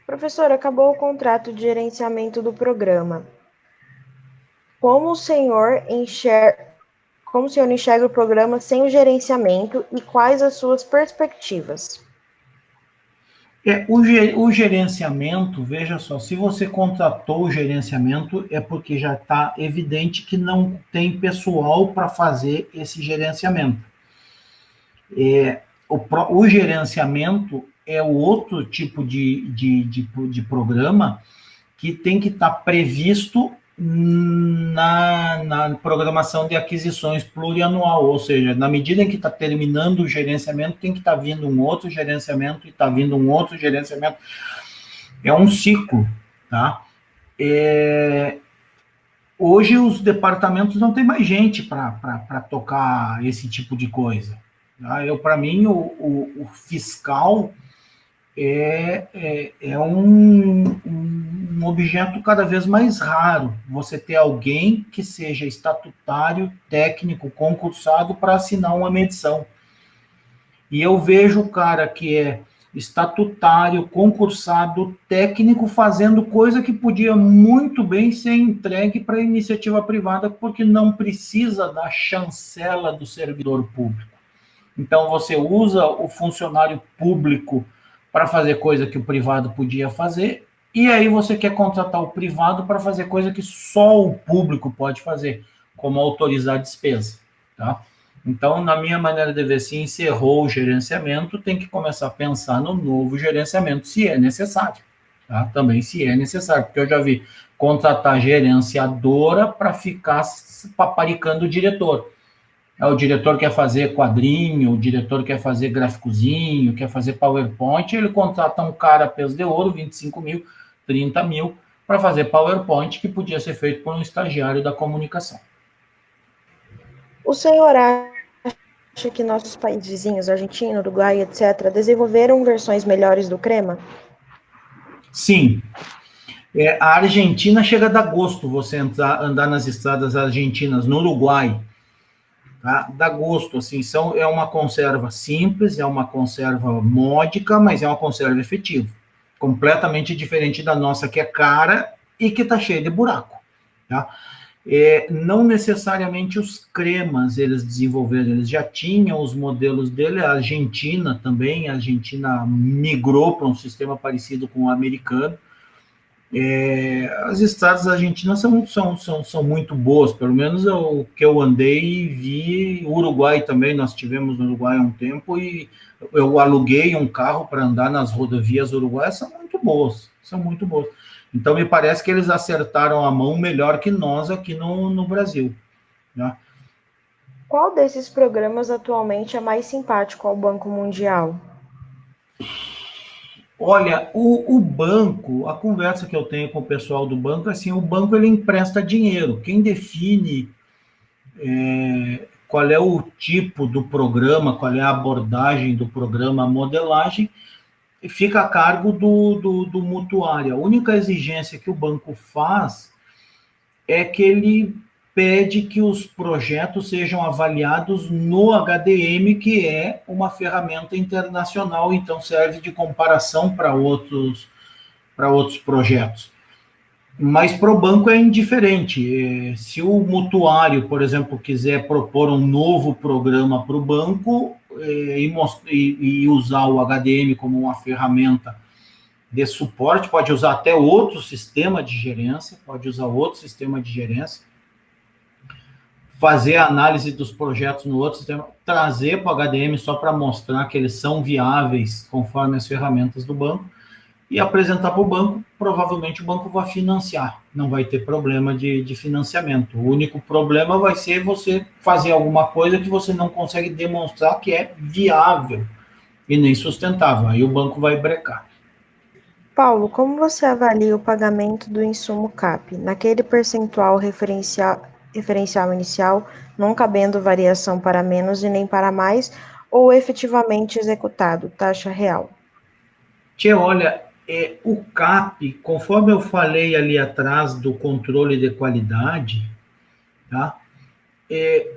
Professor, acabou o contrato de gerenciamento do programa. Como o senhor enxerga o programa sem o gerenciamento e quais as suas perspectivas? O gerenciamento, veja só, se você contratou o gerenciamento, é porque já está evidente que não tem pessoal para fazer esse gerenciamento. O gerenciamento é o outro tipo de programa que tem que estar previsto na programação de aquisições plurianual, ou seja, na medida em que está terminando o gerenciamento, tem que estar vindo um outro gerenciamento e está vindo um outro gerenciamento. É um ciclo, tá? Hoje os departamentos não tem mais gente para tocar esse tipo de coisa. Tá? Para mim, o fiscal é um objeto cada vez mais raro. Você ter alguém que seja estatutário, técnico, concursado para assinar uma medição. E eu vejo o cara que é estatutário, concursado, técnico, fazendo coisa que podia muito bem ser entregue para a iniciativa privada, porque não precisa da chancela do servidor público. Então, você usa o funcionário público para fazer coisa que o privado podia fazer, e aí você quer contratar o privado para fazer coisa que só o público pode fazer, como autorizar a despesa, tá? Então, na minha maneira de ver, se encerrou o gerenciamento, tem que começar a pensar no novo gerenciamento, se é necessário, tá? Também se é necessário, porque eu já vi contratar gerenciadora para ficar paparicando o diretor. O diretor quer fazer quadrinho, o diretor quer fazer gráficozinho, quer fazer PowerPoint, ele contrata um cara peso de ouro, 25 mil, 30 mil, para fazer PowerPoint que podia ser feito por um estagiário da comunicação. O senhor acha que nossos países vizinhos, Argentina, Uruguai, etc., desenvolveram versões melhores do Crema? Sim. A Argentina chega a dar gosto você andar nas estradas argentinas, no Uruguai. Tá? Dá gosto, assim, é uma conserva simples, é uma conserva módica, mas é uma conserva efetiva. Completamente diferente da nossa, que é cara e que está cheia de buraco. Tá? Não necessariamente os cremas eles desenvolveram, eles já tinham os modelos dele, a Argentina também, a Argentina migrou para um sistema parecido com o americano. As estradas argentinas são muito boas, pelo menos o que eu andei e vi. O Uruguai também, nós tivemos no Uruguai há um tempo, e eu aluguei um carro para andar nas rodovias uruguaias, são muito boas. Então, me parece que eles acertaram a mão melhor que nós aqui no Brasil. Né? Qual desses programas atualmente é mais simpático ao Banco Mundial? Olha, o banco, a conversa que eu tenho com o pessoal do banco, assim, o banco ele empresta dinheiro. Quem define qual é o tipo do programa, qual é a abordagem do programa, a modelagem, fica a cargo do mutuário. A única exigência que o banco faz é que ele pede que os projetos sejam avaliados no HDM, que é uma ferramenta internacional, então serve de comparação para outros projetos. Mas para o banco é indiferente. Se o mutuário, por exemplo, quiser propor um novo programa para o banco e usar o HDM como uma ferramenta de suporte, pode usar até outro sistema de gerência, fazer a análise dos projetos no outro sistema, trazer para o HDM só para mostrar que eles são viáveis conforme as ferramentas do banco, e apresentar para o banco. Provavelmente o banco vai financiar, não vai ter problema de financiamento. O único problema vai ser você fazer alguma coisa que você não consegue demonstrar que é viável e nem sustentável, aí o banco vai brecar. Paulo, como você avalia o pagamento do insumo CAP, naquele percentual referencial inicial, não cabendo variação para menos e nem para mais, ou efetivamente executado, taxa real? Olha, o CAP, conforme eu falei ali atrás do controle de qualidade, tá?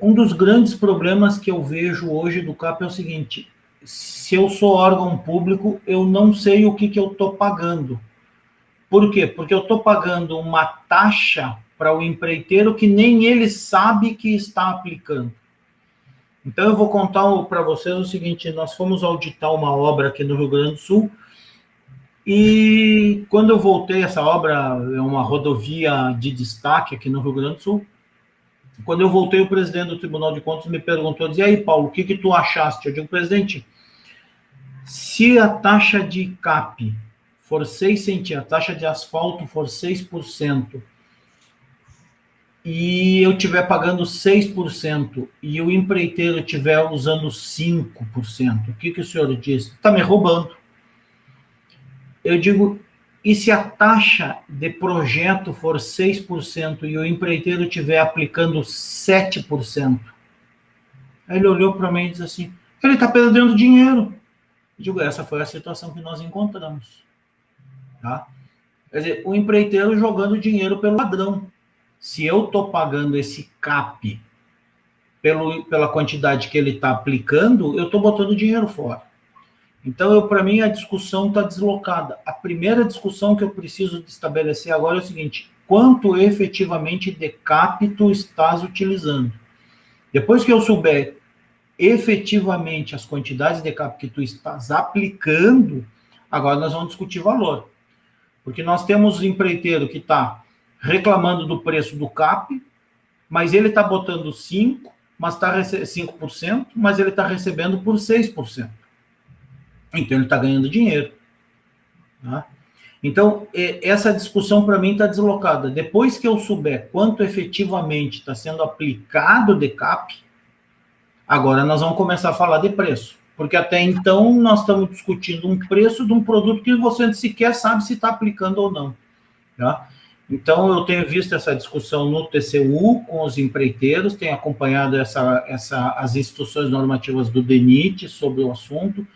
Um dos grandes problemas que eu vejo hoje do CAP é o seguinte: se eu sou órgão público, eu não sei o que eu estou pagando. Por quê? Porque eu estou pagando uma taxa para o empreiteiro que nem ele sabe que está aplicando. Então, eu vou contar para vocês o seguinte: nós fomos auditar uma obra aqui no Rio Grande do Sul, e quando eu voltei, essa obra é uma rodovia de destaque aqui no Rio Grande do Sul. Quando eu voltei, o presidente do Tribunal de Contas me perguntou, dizia: aí, Paulo, o que tu achaste? Eu digo: presidente, se a taxa de CAP for 6 centavos, a taxa de asfalto for 6%, e eu estiver pagando 6%, e o empreiteiro estiver usando 5%, o que o senhor diz? Está me roubando. Eu digo: e se a taxa de projeto for 6% e o empreiteiro estiver aplicando 7%? Aí ele olhou para mim e disse assim: ele está perdendo dinheiro. Eu digo: essa foi a situação que nós encontramos. Tá? Quer dizer, o empreiteiro jogando dinheiro pelo ladrão. Se eu estou pagando esse CAP pela quantidade que ele está aplicando, eu estou botando dinheiro fora. Então, para mim, a discussão está deslocada. A primeira discussão que eu preciso estabelecer agora é o seguinte: quanto efetivamente de CAP tu estás utilizando? Depois que eu souber efetivamente as quantidades de CAP que tu estás aplicando, agora nós vamos discutir valor. Porque nós temos empreiteiro que está reclamando do preço do CAP, mas ele está botando 5%, mas ele está recebendo por 6%. Então, ele está ganhando dinheiro. Tá? Então, essa discussão, para mim, está deslocada. Depois que eu souber quanto efetivamente está sendo aplicado de CAP, agora nós vamos começar a falar de preço. Porque até então, nós estamos discutindo um preço de um produto que você sequer sabe se está aplicando ou não. Tá? Então, eu tenho visto essa discussão no TCU com os empreiteiros, tenho acompanhado as instituições normativas do DENIT sobre o assunto,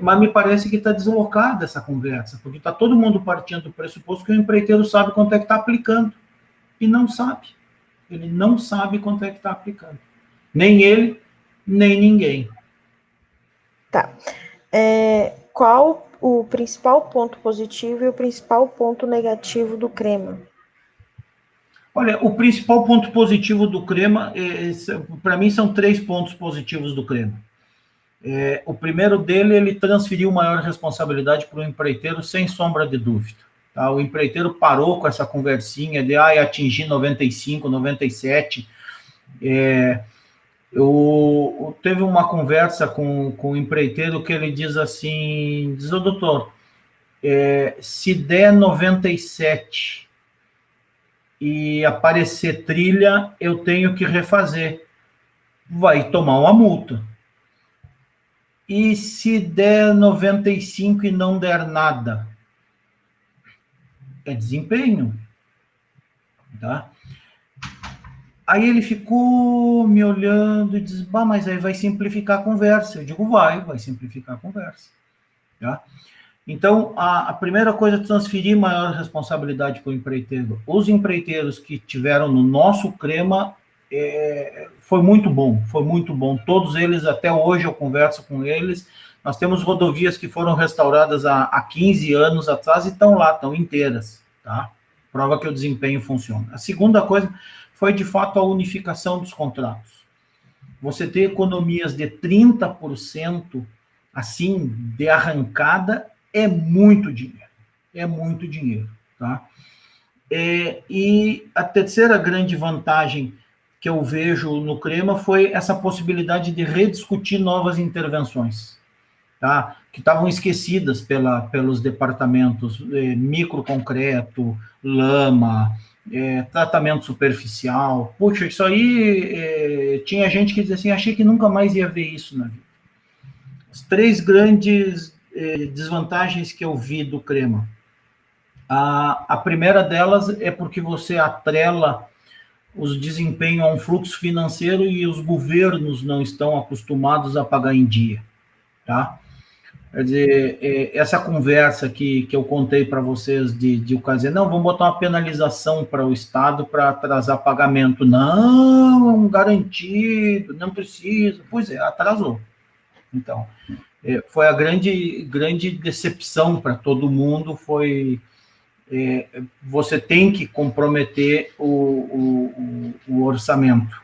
mas me parece que está deslocada essa conversa, porque está todo mundo partindo do pressuposto que o empreiteiro sabe quanto é que está aplicando, e não sabe. Ele não sabe quanto é que está aplicando. Nem ele, nem ninguém. Tá. Qual o principal ponto positivo e o principal ponto negativo do CREMA? Olha, o principal ponto positivo do CREMA, para mim, são 3 pontos positivos do CREMA. O primeiro dele, ele transferiu maior responsabilidade para o empreiteiro, sem sombra de dúvida. Tá? O empreiteiro parou com essa conversinha de atingir 95, 97. Eu teve uma conversa com o empreiteiro que ele diz assim, ô doutor, se der 97 e aparecer trilha, eu tenho que refazer. Vai tomar uma multa. E se der 95 e não der nada? É desempenho. Tá? Aí ele ficou me olhando e disse, mas aí vai simplificar a conversa. Eu digo, vai simplificar a conversa. Tá? Então, a primeira coisa é transferir maior responsabilidade para o empreiteiro. Os empreiteiros que tiveram no nosso CREMA, foi muito bom. Todos eles, até hoje eu converso com eles. Nós temos rodovias que foram restauradas há 15 anos atrás e estão lá, estão inteiras. Tá? Prova que o desempenho funciona. A segunda coisa foi, de fato, a unificação dos contratos. Você ter economias de 30%, assim, de arrancada, é muito dinheiro. Tá? E a terceira grande vantagem que eu vejo no CREMA foi essa possibilidade de rediscutir novas intervenções, tá? Que estavam esquecidas pelos departamentos, microconcreto, lama, tratamento superficial. Puxa, isso aí, tinha gente que dizia assim, achei que nunca mais ia ver isso na vida. As 3 grandes desvantagens que eu vi do CREMA. A primeira delas é porque você atrela os desempenhos a um fluxo financeiro e os governos não estão acostumados a pagar em dia, tá? Quer dizer, essa conversa que eu contei para vocês de ocasião, não, vamos botar uma penalização para o Estado para atrasar pagamento. Não, é um garantido, não precisa. Pois é, atrasou. Então, foi a grande decepção para todo mundo, você tem que comprometer o orçamento.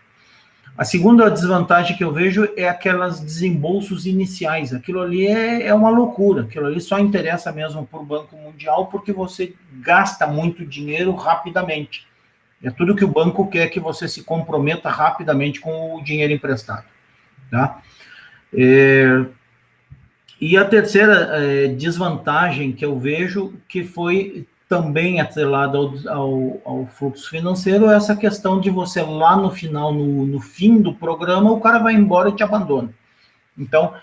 A segunda desvantagem que eu vejo é aquelas desembolsos iniciais. Aquilo ali é uma loucura. Aquilo ali só interessa mesmo para o Banco Mundial porque você gasta muito dinheiro rapidamente. É tudo que o banco quer, que você se comprometa rapidamente com o dinheiro emprestado. Tá? E a terceira desvantagem que eu vejo, que foi também atrelada ao fluxo financeiro, é essa questão de você lá no final, no fim do programa, o cara vai embora e te abandona. Então,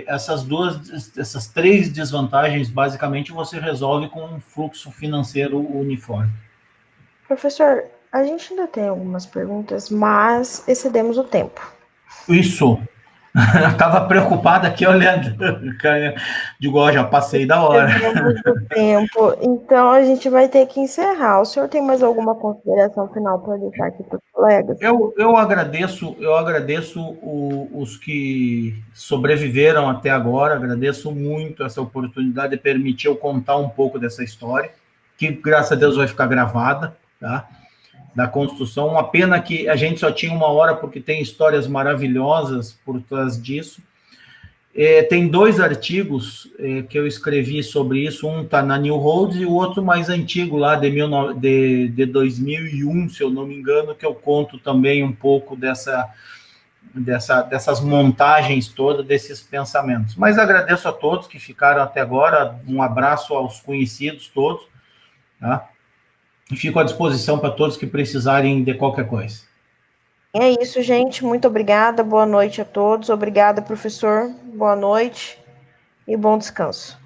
essas 3 desvantagens, basicamente, você resolve com um fluxo financeiro uniforme. Professor, a gente ainda tem algumas perguntas, mas excedemos o tempo. Isso. Eu estava preocupado aqui olhando. Digo, ó, já passei da hora. Perdemos o tempo. Então, a gente vai ter que encerrar. O senhor tem mais alguma consideração final para deixar aqui para os colegas? Eu agradeço os que sobreviveram até agora, agradeço muito essa oportunidade de permitir eu contar um pouco dessa história, que graças a Deus vai ficar gravada, tá? Da construção. Uma pena que a gente só tinha 1 hora, porque tem histórias maravilhosas por trás disso. Tem 2 artigos que eu escrevi sobre isso, um está na New Roads e o outro mais antigo, lá de 2001, se eu não me engano, que eu conto também um pouco dessas montagens todas, desses pensamentos. Mas agradeço a todos que ficaram até agora, um abraço aos conhecidos todos, tá? E fico à disposição para todos que precisarem de qualquer coisa. É isso, gente. Muito obrigada. Boa noite a todos. Obrigada, professor. Boa noite e bom descanso.